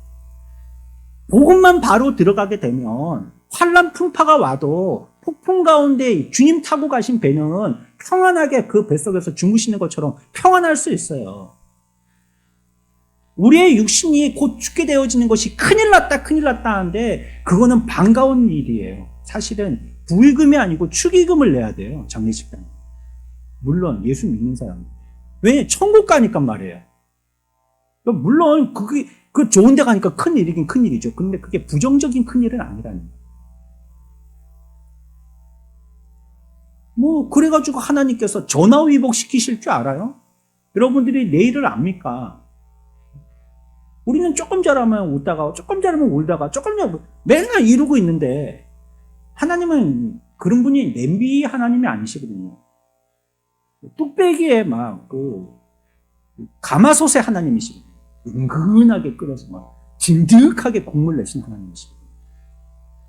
복음만 바로 들어가게 되면 환난 풍파가 와도 폭풍 가운데 주님 타고 가신 배는 평안하게 그 뱃속에서 주무시는 것처럼 평안할 수 있어요. 우리의 육신이 곧 죽게 되어지는 것이 큰일 났다 하는데 그거는 반가운 일이에요. 사실은 부의금이 아니고 축의금을 내야 돼요. 장례식장. 물론 예수 믿는 사람. 왜? 천국 가니까 말이에요. 물론 그 좋은 데 가니까 큰 일이긴 큰 일이죠. 근데 그게 부정적인 큰 일은 아니라는 거예요. 그래가지고 하나님께서 전화위복 시키실 줄 알아요? 여러분들이 내일을 압니까? 우리는 조금 잘하면 웃다가, 조금 잘하면 울다가, 조금 잘하면 맨날 이루고 있는데, 하나님은 그런 분이 냄비 하나님이 아니시거든요. 뚝배기에 가마솥의 하나님이시거든요. 은근하게 끓여서 진득하게 국물 내신 하나님이시거든요.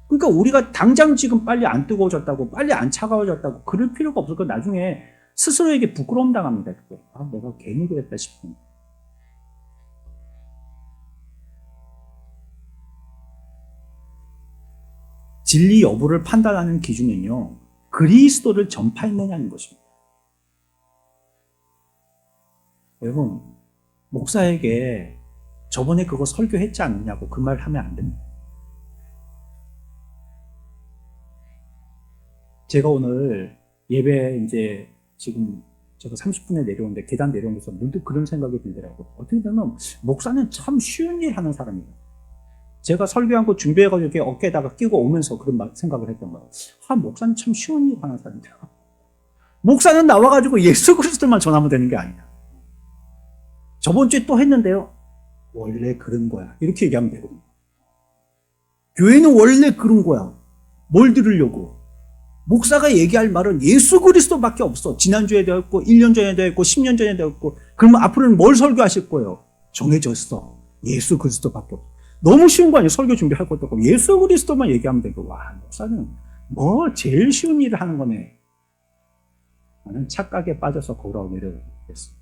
그러니까 우리가 당장 지금 빨리 안 뜨거워졌다고, 빨리 안 차가워졌다고 그럴 필요가 없을 거예요. 나중에 스스로에게 부끄러움 당합니다. 그게. 내가 괜히 그랬다 싶은. 진리 여부를 판단하는 기준은요, 그리스도를 전파했느냐는 것입니다. 여러분, 목사에게 저번에 그거 설교했지 않느냐고 그 말 하면 안 됩니다. 제가 오늘 예배 이제 지금 제가 30분에 내려오는데 계단 내려오면서 문득 그런 생각이 들더라고요. 어떻게 보면 목사는 참 쉬운 일 하는 사람이에요. 제가 설교한 거 준비해가지고 이렇게 어깨에다가 끼고 오면서 그런 생각을 했던 거예요. 목사는 참 쉬운 일 하는 사람이다. 목사는 나와가지고 예수 그리스도만 전하면 되는 게 아니야. 저번 주에 또 했는데요. 원래 그런 거야. 이렇게 얘기하면 되거든요. 교회는 원래 그런 거야. 뭘 들으려고? 목사가 얘기할 말은 예수 그리스도밖에 없어. 지난주에도 했고 1년 전에도 했고 10년 전에도 했고. 그러면 앞으로는 뭘 설교하실 거예요? 정해졌어. 예수 그리스도밖에 없어. 너무 쉬운 거 아니에요? 설교 준비할 것도 없고 예수 그리스도만 얘기하면 되고. 와, 목사는 뭐 제일 쉬운 일을 하는 거네. 나는 착각에 빠져서 걸어 내려오겠습니다.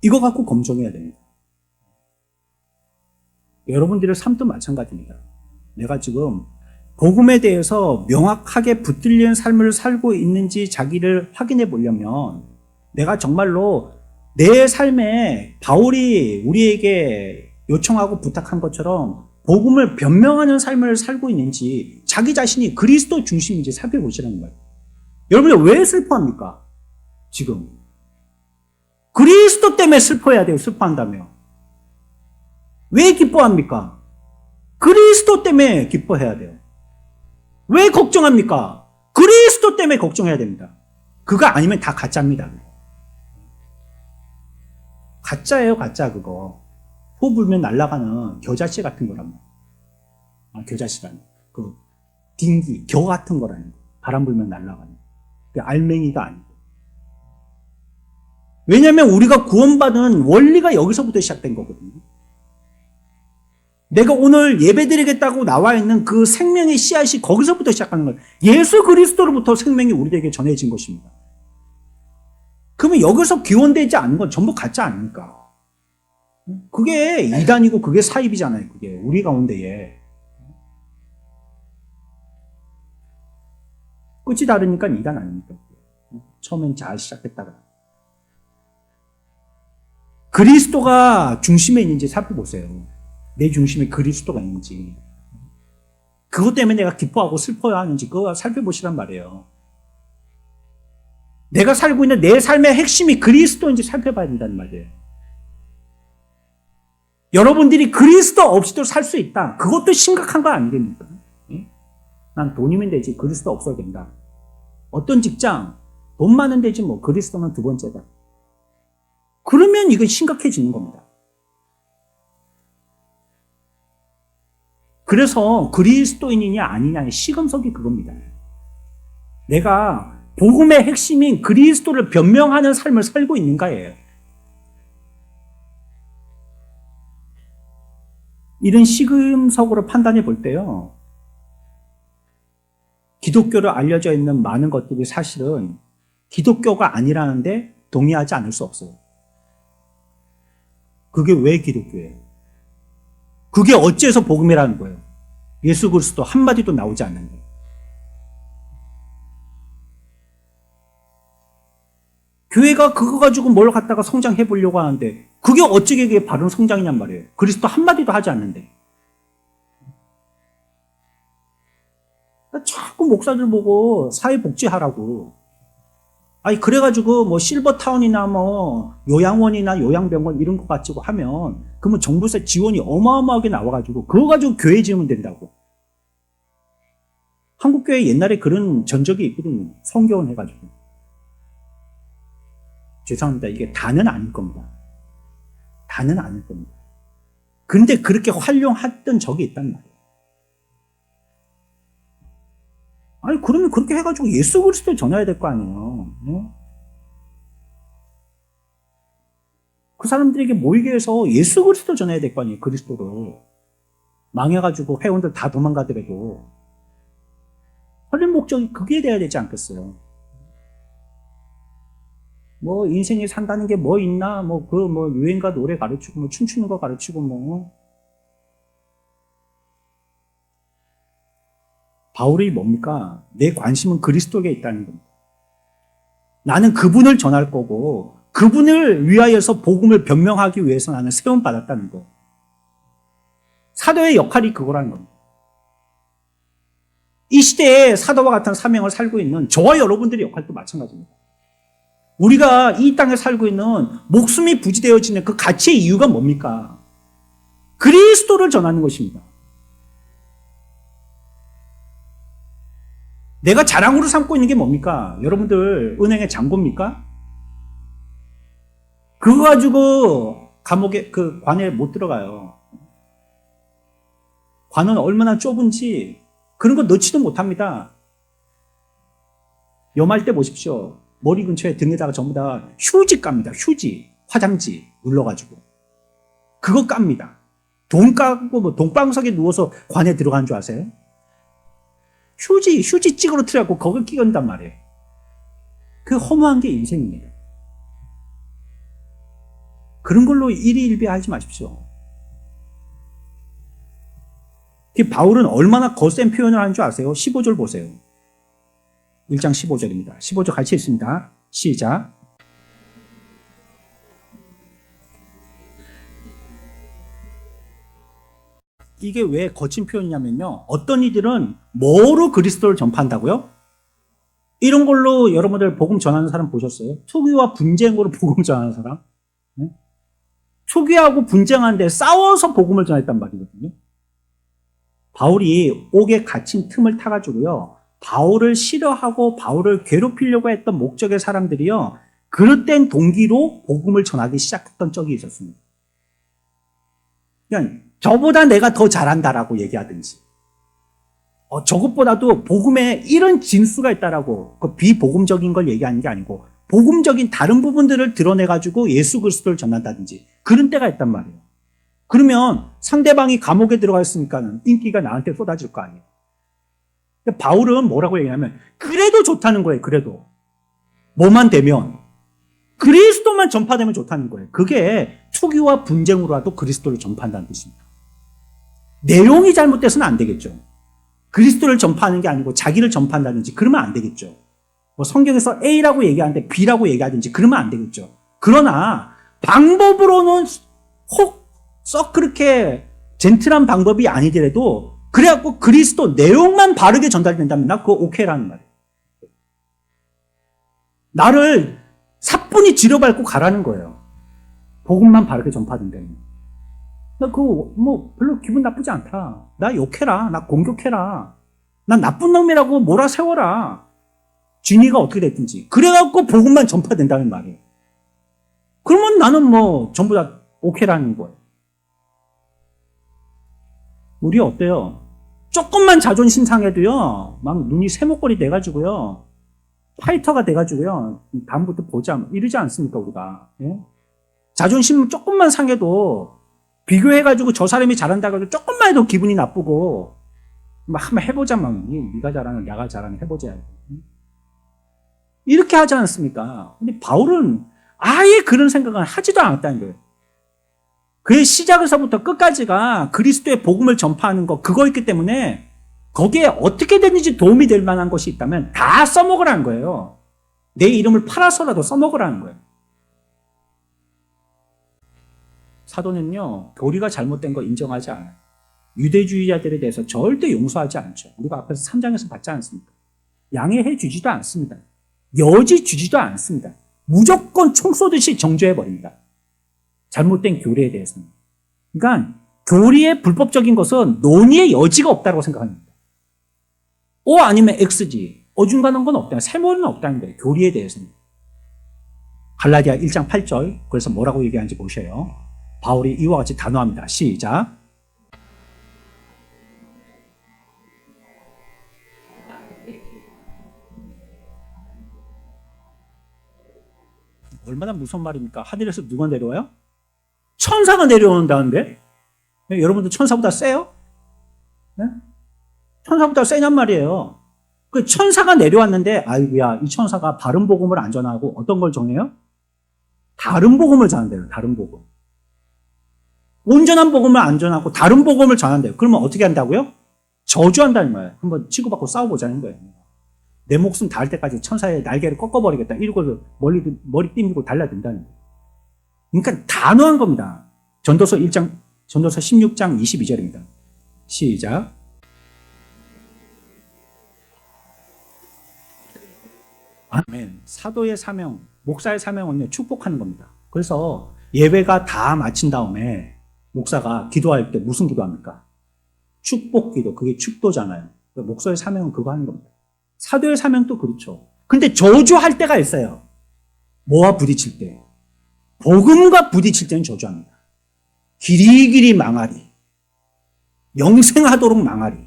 이거 갖고 검증해야 됩니다. 여러분들의 삶도 마찬가지입니다. 내가 지금 복음에 대해서 명확하게 붙들리는 삶을 살고 있는지 자기를 확인해 보려면 내가 정말로 내 삶에 바울이 우리에게 요청하고 부탁한 것처럼 복음을 변명하는 삶을 살고 있는지 자기 자신이 그리스도 중심인지 살펴보시라는 거예요. 여러분이 왜 슬퍼합니까? 지금 그리스도 때문에 슬퍼해야 돼요. 슬퍼한다며. 왜 기뻐합니까? 그리스도 때문에 기뻐해야 돼요. 왜 걱정합니까? 그리스도 때문에 걱정해야 됩니다. 그거 아니면 다 가짜입니다. 가짜예요, 가짜 그거. 호 불면 날아가는 겨자씨 같은 거란 말이에요. 겨자씨라는 그 딩기, 겨 같은 거라는 거. 바람 불면 날아가는 그 알맹이가 아니고. 왜냐하면 우리가 구원받은 원리가 여기서부터 시작된 거거든요. 내가 오늘 예배드리겠다고 나와 있는 그 생명의 씨앗이 거기서부터 시작하는 거예요. 예수 그리스도로부터 생명이 우리에게 전해진 것입니다. 그러면 여기서 기원되지 않은 건 전부 가짜 아닙니까? 그게 이단이고 그게 사입이잖아요. 그게 우리 가운데에. 끝이 다르니까 이단 아닙니까? 처음엔 잘 시작했다가. 그리스도가 중심에 있는지 살펴보세요. 내 중심에 그리스도가 있는지. 그것 때문에 내가 기뻐하고 슬퍼하는지 그거 살펴보시란 말이에요. 내가 살고 있는 내 삶의 핵심이 그리스도인지 살펴봐야 된다는 말이에요. 여러분들이 그리스도 없이도 살 수 있다. 그것도 심각한 거 아닙니까? 난 돈이면 되지 그리스도 없어도 된다. 어떤 직장 돈 많은 되지 뭐 그리스도는 두 번째다. 그러면 이건 심각해지는 겁니다. 그래서 그리스도인이냐 아니냐의 시금석이 그겁니다. 내가 복음의 핵심인 그리스도를 변명하는 삶을 살고 있는가예요. 이런 시금석으로 판단해 볼 때요. 기독교로 알려져 있는 많은 것들이 사실은 기독교가 아니라는데 동의하지 않을 수 없어요. 그게 왜 기독교예요? 그게 어째서 복음이라는 거예요? 예수 그리스도 한마디도 나오지 않는 거예요. 교회가 그거 가지고 뭘 갖다가 성장해 보려고 하는데 그게 어찌게 그게 바른 성장이냔 말이에요. 그리스도 한마디도 하지 않는데. 자꾸 목사들 보고 사회복지하라고. 아니 그래가지고 뭐 실버타운이나 뭐 요양원이나 요양병원 이런 거 가지고 하면 그러면 정부에서 지원이 어마어마하게 나와가지고 그거 가지고 교회 지으면 된다고. 한국교회 옛날에 그런 전적이 있거든요. 성교원 해가지고. 죄송합니다. 이게 다는 아닐 겁니다. 다는 아닐 겁니다. 근데 그렇게 활용했던 적이 있단 말이에요. 아니 그러면 그렇게 해가지고 예수 그리스도를 전해야 될 거 아니에요. 네? 그 사람들에게 모이게 해서 예수 그리스도 전해야 될 거 아니에요. 그리스도를. 망해가지고 회원들 다 도망가더라도. 살릴 목적이 그게 돼야 되지 않겠어요? 뭐 인생에 산다는 게 뭐 있나? 뭐 그 뭐 유행가 노래 가르치고 뭐 춤추는 거 가르치고 뭐. 바울이 뭡니까? 내 관심은 그리스도에 있다는 겁니다. 나는 그분을 전할 거고 그분을 위하여서 복음을 변명하기 위해서 나는 세움 받았다는 거. 사도의 역할이 그거라는 겁니다. 이 시대에 사도와 같은 사명을 살고 있는 저와 여러분들의 역할도 마찬가지입니다. 우리가 이 땅에 살고 있는 목숨이 부지되어지는 그 가치의 이유가 뭡니까? 그리스도를 전하는 것입니다. 내가 자랑으로 삼고 있는 게 뭡니까? 여러분들 은행의 잔고입니까? 그거 가지고 감옥에 그 관에 못 들어가요. 관은 얼마나 좁은지 그런 거 넣지도 못합니다. 염할 때 보십시오. 머리 근처에 등에다가 전부 다 휴지 깝니다. 휴지, 화장지 눌러가지고 그거 깝니다. 돈 까고 뭐 돈방석에 누워서 관에 들어간 줄 아세요? 휴지 찌그러뜨려갖고 거기 끼건단 말이에요. 그 허무한 게 인생입니다. 그런 걸로 일희일비하지 마십시오. 바울은 얼마나 거센 표현을 하는 줄 아세요? 15절 보세요. 1장 15절입니다. 15절 같이 읽습니다. 시작. 이게 왜 거친 표현이냐면요. 어떤 이들은 뭐로 그리스도를 전파한다고요? 이런 걸로 여러분들 복음 전하는 사람 보셨어요? 투기와 분쟁으로 복음 전하는 사람? 네? 투기하고 분쟁하는데 싸워서 복음을 전했단 말이거든요. 바울이 옥에 갇힌 틈을 타가지고요. 바울을 싫어하고 바울을 괴롭히려고 했던 목적의 사람들이요. 그릇된 동기로 복음을 전하기 시작했던 적이 있었습니다. 그러니까 저보다 내가 더 잘한다라고 얘기하든지 저것보다도 복음에 이런 진수가 있다라고 그 비복음적인 걸 얘기하는 게 아니고 복음적인 다른 부분들을 드러내가지고 예수 그리스도를 전한다든지 그런 때가 있단 말이에요. 그러면 상대방이 감옥에 들어가 있으니까 인기가 나한테 쏟아질 거 아니에요. 바울은 뭐라고 얘기하면 그래도 좋다는 거예요. 그래도 뭐만 되면 그리스도만 전파되면 좋다는 거예요. 그게 투기와 분쟁으로라도 그리스도를 전파한다는 뜻입니다. 내용이 잘못돼서는 안 되겠죠. 그리스도를 전파하는 게 아니고 자기를 전파한다든지 그러면 안 되겠죠. 뭐 성경에서 A라고 얘기하는데 B라고 얘기하든지 그러면 안 되겠죠. 그러나 방법으로는 혹 썩 그렇게 젠틀한 방법이 아니더라도 그래갖고 그리스도 내용만 바르게 전달된다면 나 그거 오케이라는 말이에요. 나를 사뿐히 지려밟고 가라는 거예요. 복음만 바르게 전파된다면. 나 그거 뭐 별로 기분 나쁘지 않다. 나 욕해라. 나 공격해라. 난 나쁜 놈이라고 몰아세워라. 진위가 어떻게 됐든지. 그래갖고 복음만 전파된다는 말이에요. 그러면 나는 뭐 전부 다 오케이라는 거예요. 우리 어때요? 조금만 자존심 상해도요. 막 눈이 새목걸이 돼가지고요. 파이터가 돼가지고요. 다음부터 보자. 이러지 않습니까 우리가. 예? 자존심 조금만 상해도 비교해가지고 저 사람이 잘한다고 해도 조금만 해도 기분이 나쁘고 막 한번 해보자. 막 네가 잘하는 내가 잘하는 해보자. 이렇게 하지 않습니까? 근데 바울은 아예 그런 생각은 하지도 않았다는 거예요. 그의 시작에서부터 끝까지가 그리스도의 복음을 전파하는 것 그거였기 때문에 거기에 어떻게 되는지 도움이 될 만한 것이 있다면 다 써먹으라는 거예요. 내 이름을 팔아서라도 써먹으라는 거예요. 사도는요, 교리가 잘못된 거 인정하지 않아요. 유대주의자들에 대해서 절대 용서하지 않죠. 우리가 앞에서 3장에서 봤지 않습니까? 양해해 주지도 않습니다. 여지 주지도 않습니다. 무조건 총 쏘듯이 정죄해버립니다. 잘못된 교리에 대해서는. 그러니까 교리의 불법적인 것은 논의의 여지가 없다고 생각합니다. O 아니면 X지. 어중간한 건 없다. 세모는 없다는 거예요. 교리에 대해서는. 갈라디아 1장 8절. 그래서 뭐라고 얘기하는지 보셔요. 바울이 이와 같이 단호합니다. 시작. 얼마나 무서운 말입니까? 하늘에서 누가 내려와요? 천사가 내려온다는데? 네, 여러분들 천사보다 세요? 네? 천사보다 세냔 말이에요. 그 천사가 내려왔는데, 아이고야, 이 천사가 바른 복음을 안 전하고 어떤 걸 전해요? 다른 복음을 전한대요, 다른 복음. 온전한 복음을 안 전하고 다른 복음을 전한대요. 그러면 어떻게 한다고요? 저주한다는 거예요. 한번 치고받고 싸워보자는 거예요. 내 목숨 닿을 때까지 천사의 날개를 꺾어버리겠다. 이러고 머리 띠밀고 달라든다는 거예요. 그러니까 단호한 겁니다. 전도서 16장 22절입니다. 시작. 아멘. 사도의 사명, 목사의 사명은 축복하는 겁니다. 그래서 예배가 다 마친 다음에 목사가 기도할 때 무슨 기도합니까? 축복 기도. 그게 축도잖아요. 목사의 사명은 그거 하는 겁니다. 사도의 사명도 그렇죠. 근데 저주할 때가 있어요. 뭐와 부딪힐 때? 복음과 부딪힐 때는 저주합니다. 길이길이 망하리. 영생하도록 망하리.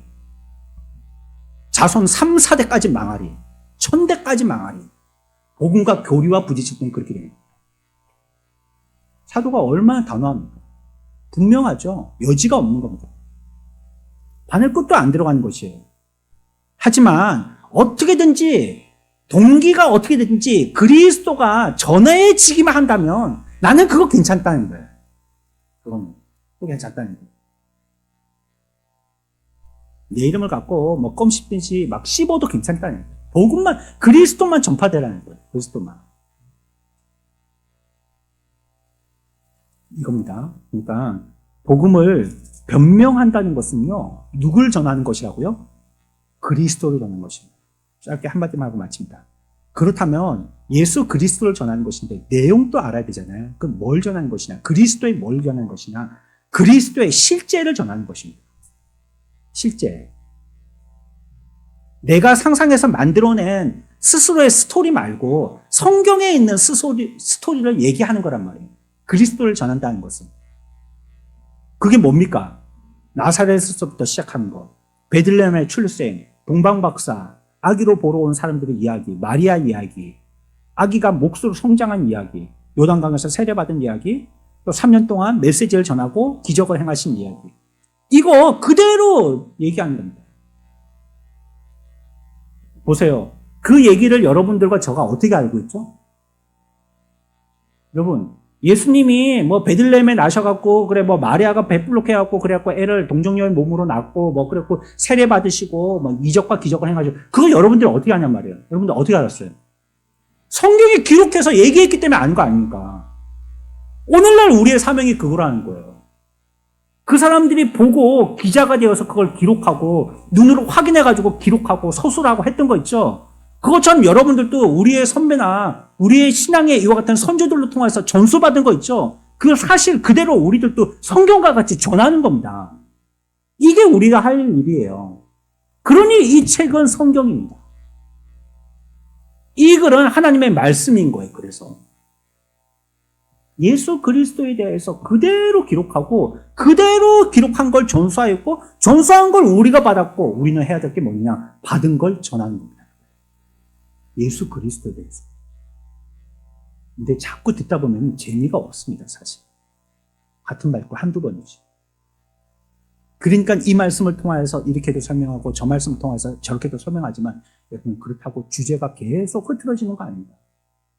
자손 3, 4대까지 망하리. 1000대까지 망하리. 복음과 교리와 부딪힐 때는 그렇게 됩니다. 사도가 얼마나 단호합니까? 분명하죠. 여지가 없는 겁니다. 바늘 끝도 안 들어가는 것이에요. 하지만 어떻게든지 동기가 어떻게든지 그리스도가 전해지기만 한다면 나는 그거 괜찮다는 거예요. 그건 괜찮다는 거예요. 내 이름을 갖고 뭐 껌 씹듯이 막 씹어도 괜찮다는 거예요. 복음만, 그리스도만 전파되라는 거예요. 그리스도만. 이겁니다. 그러니까 복음을 변명한다는 것은요, 누굴 전하는 것이라고요? 그리스도를 전하는 것입니다. 짧게 한마디만 하고 마칩니다. 그렇다면 예수 그리스도를 전하는 것인데 내용도 알아야 되잖아요. 그럼 뭘 전하는 것이냐? 그리스도의 뭘 전하는 것이냐? 그리스도의 실제를 전하는 것입니다. 실제. 내가 상상해서 만들어낸 스스로의 스토리 말고 성경에 있는 스토리를 얘기하는 거란 말이에요. 그리스도를 전한다는 것은. 그게 뭡니까? 나사렛에서부터 시작하는 것. 베들레헴의 출생, 동방박사, 아기로 보러 온 사람들의 이야기, 마리아 이야기, 아기가 몫으로 성장한 이야기, 요단강에서 세례받은 이야기, 또 3년 동안 메시지를 전하고 기적을 행하신 이야기. 이거 그대로 얘기하는 겁니다. 보세요. 그 얘기를 여러분들과 저가 어떻게 알고 있죠? 여러분, 예수님이 뭐 베들레헴에 나셔갖고, 그래, 뭐 마리아가 배불룩 해갖고, 그래갖고 애를 동정녀의 몸으로 낳고, 뭐 그래갖고 세례 받으시고, 뭐 이적과 기적을 행하시고, 그걸 여러분들이 어떻게 아냔 말이에요. 여러분들 어떻게 알았어요? 성경이 기록해서 얘기했기 때문에 아는 거 아닙니까? 오늘날 우리의 사명이 그거라는 거예요. 그 사람들이 보고 기자가 되어서 그걸 기록하고, 눈으로 확인해가지고 기록하고 서술하고 했던 거 있죠? 그것처럼 여러분들도 우리의 선배나 우리의 신앙의 이와 같은 선조들로 통해서 전수받은 거 있죠? 그걸 사실 그대로 우리들도 성경과 같이 전하는 겁니다. 이게 우리가 할 일이에요. 그러니 이 책은 성경입니다. 이 글은 하나님의 말씀인 거예요. 그래서 예수 그리스도에 대해서 그대로 기록하고 그대로 기록한 걸 전수하였고 전수한 걸 우리가 받았고 우리는 해야 될 게 뭐냐? 받은 걸 전하는 겁니다. 예수 그리스도에 대해서. 근데 자꾸 듣다 보면 재미가 없습니다, 사실. 같은 말고 한두 번이지. 그러니까 이 말씀을 통해서 이렇게도 설명하고 저 말씀을 통해서 저렇게도 설명하지만 여러분 그렇다고 주제가 계속 흐트러지는 거 아닙니다.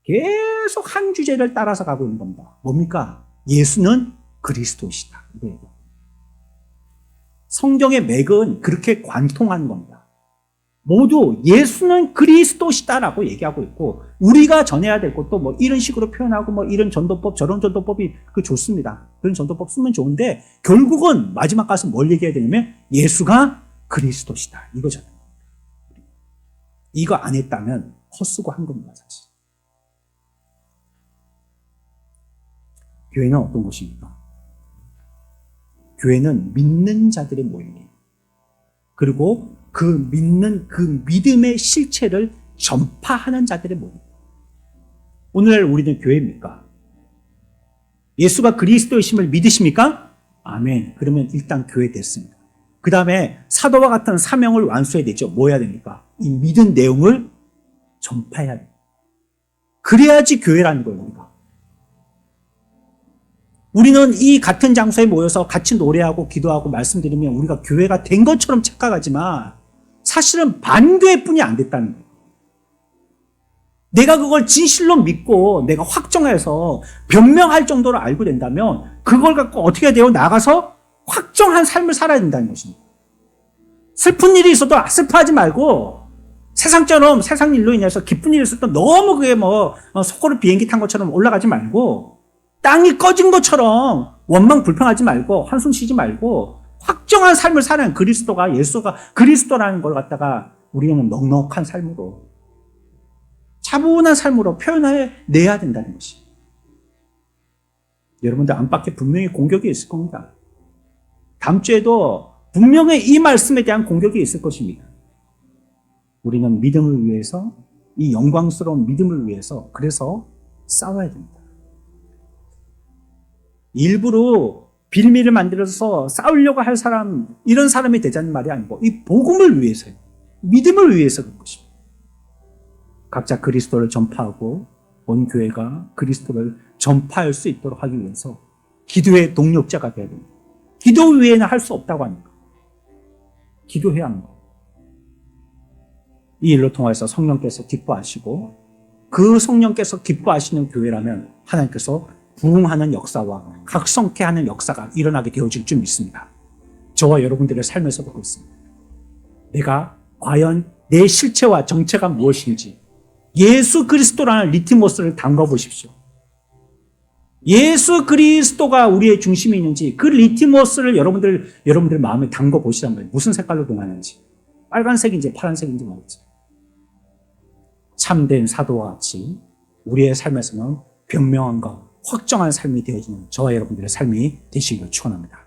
계속 한 주제를 따라서 가고 있는 겁니다. 뭡니까? 예수는 그리스도시다. 이거예요. 성경의 맥은 그렇게 관통하는 겁니다. 모두 예수는 그리스도시다라고 얘기하고 있고 우리가 전해야 될 것도 뭐 이런 식으로 표현하고 뭐 이런 전도법 저런 전도법이 그 좋습니다. 그런 전도법 쓰면 좋은데 결국은 마지막 가서 뭘 얘기해야 되냐면 예수가 그리스도시다. 이거잖아요. 이거 안 했다면 헛수고 한 겁니다. 사실. 교회는 어떤 곳입니까? 교회는 믿는 자들의 모임이에요. 그리고 그 믿는 그 믿음의 실체를 전파하는 자들의 모임. 오늘 우리는 교회입니까? 예수가 그리스도이심을 믿으십니까? 아멘. 그러면 일단 교회 됐습니다. 그 다음에 사도와 같은 사명을 완수해야 되죠. 뭐 해야 됩니까? 이 믿은 내용을 전파해야 돼요. 그래야지 교회라는 거예요. 우리는 이 같은 장소에 모여서 같이 노래하고 기도하고 말씀드리면 우리가 교회가 된 것처럼 착각하지만 사실은 반교회뿐이 안 됐다는 거예요. 내가 그걸 진실로 믿고 내가 확정해서 변명할 정도로 알고 된다면 그걸 갖고 어떻게 돼요? 나가서 확정한 삶을 살아야 된다는 것입니다. 슬픈 일이 있어도 슬퍼하지 말고 세상처럼 세상 일로 인해서 기쁜 일이 있어도 너무 그게 속으로 비행기 탄 것처럼 올라가지 말고 땅이 꺼진 것처럼 원망 불평하지 말고 한숨 쉬지 말고 확정한 삶을 사는 그리스도가 예수가 그리스도라는 걸 갖다가 우리는 넉넉한 삶으로 차분한 삶으로 표현해내야 된다는 것이. 여러분들 안팎에 분명히 공격이 있을 겁니다. 다음 주에도 분명히 이 말씀에 대한 공격이 있을 것입니다. 우리는 믿음을 위해서, 이 영광스러운 믿음을 위해서 그래서 싸워야 됩니다. 일부러 빌미를 만들어서 싸우려고 할 사람, 이런 사람이 되자는 말이 아니고 이 복음을 위해서요. 믿음을 위해서 그런 것입니다. 각자 그리스도를 전파하고 온 교회가 그리스도를 전파할 수 있도록 하기 위해서 기도의 동력자가 되어야 됩니다. 기도 외에는 할 수 없다고 합니다. 기도해야 합니다. 이 일로 통해서 성령께서 기뻐하시고 그 성령께서 기뻐하시는 교회라면 하나님께서 부흥하는 역사와 각성케 하는 역사가 일어나게 되어질 줄 믿습니다. 저와 여러분들의 삶에서도 그렇습니다. 내가 과연 내 실체와 정체가 무엇인지 예수 그리스도라는 리트머스를 담가 보십시오. 예수 그리스도가 우리의 중심이 있는지 그 리트머스를 여러분들 마음에 담가 보시란 말이에요. 무슨 색깔로 변하는지. 빨간색인지 파란색인지 모르겠어요. 참된 사도와 같이 우리의 삶에서는 변명한 것, 확정한 삶이 되어지는 저와 여러분들의 삶이 되시기를 축원합니다.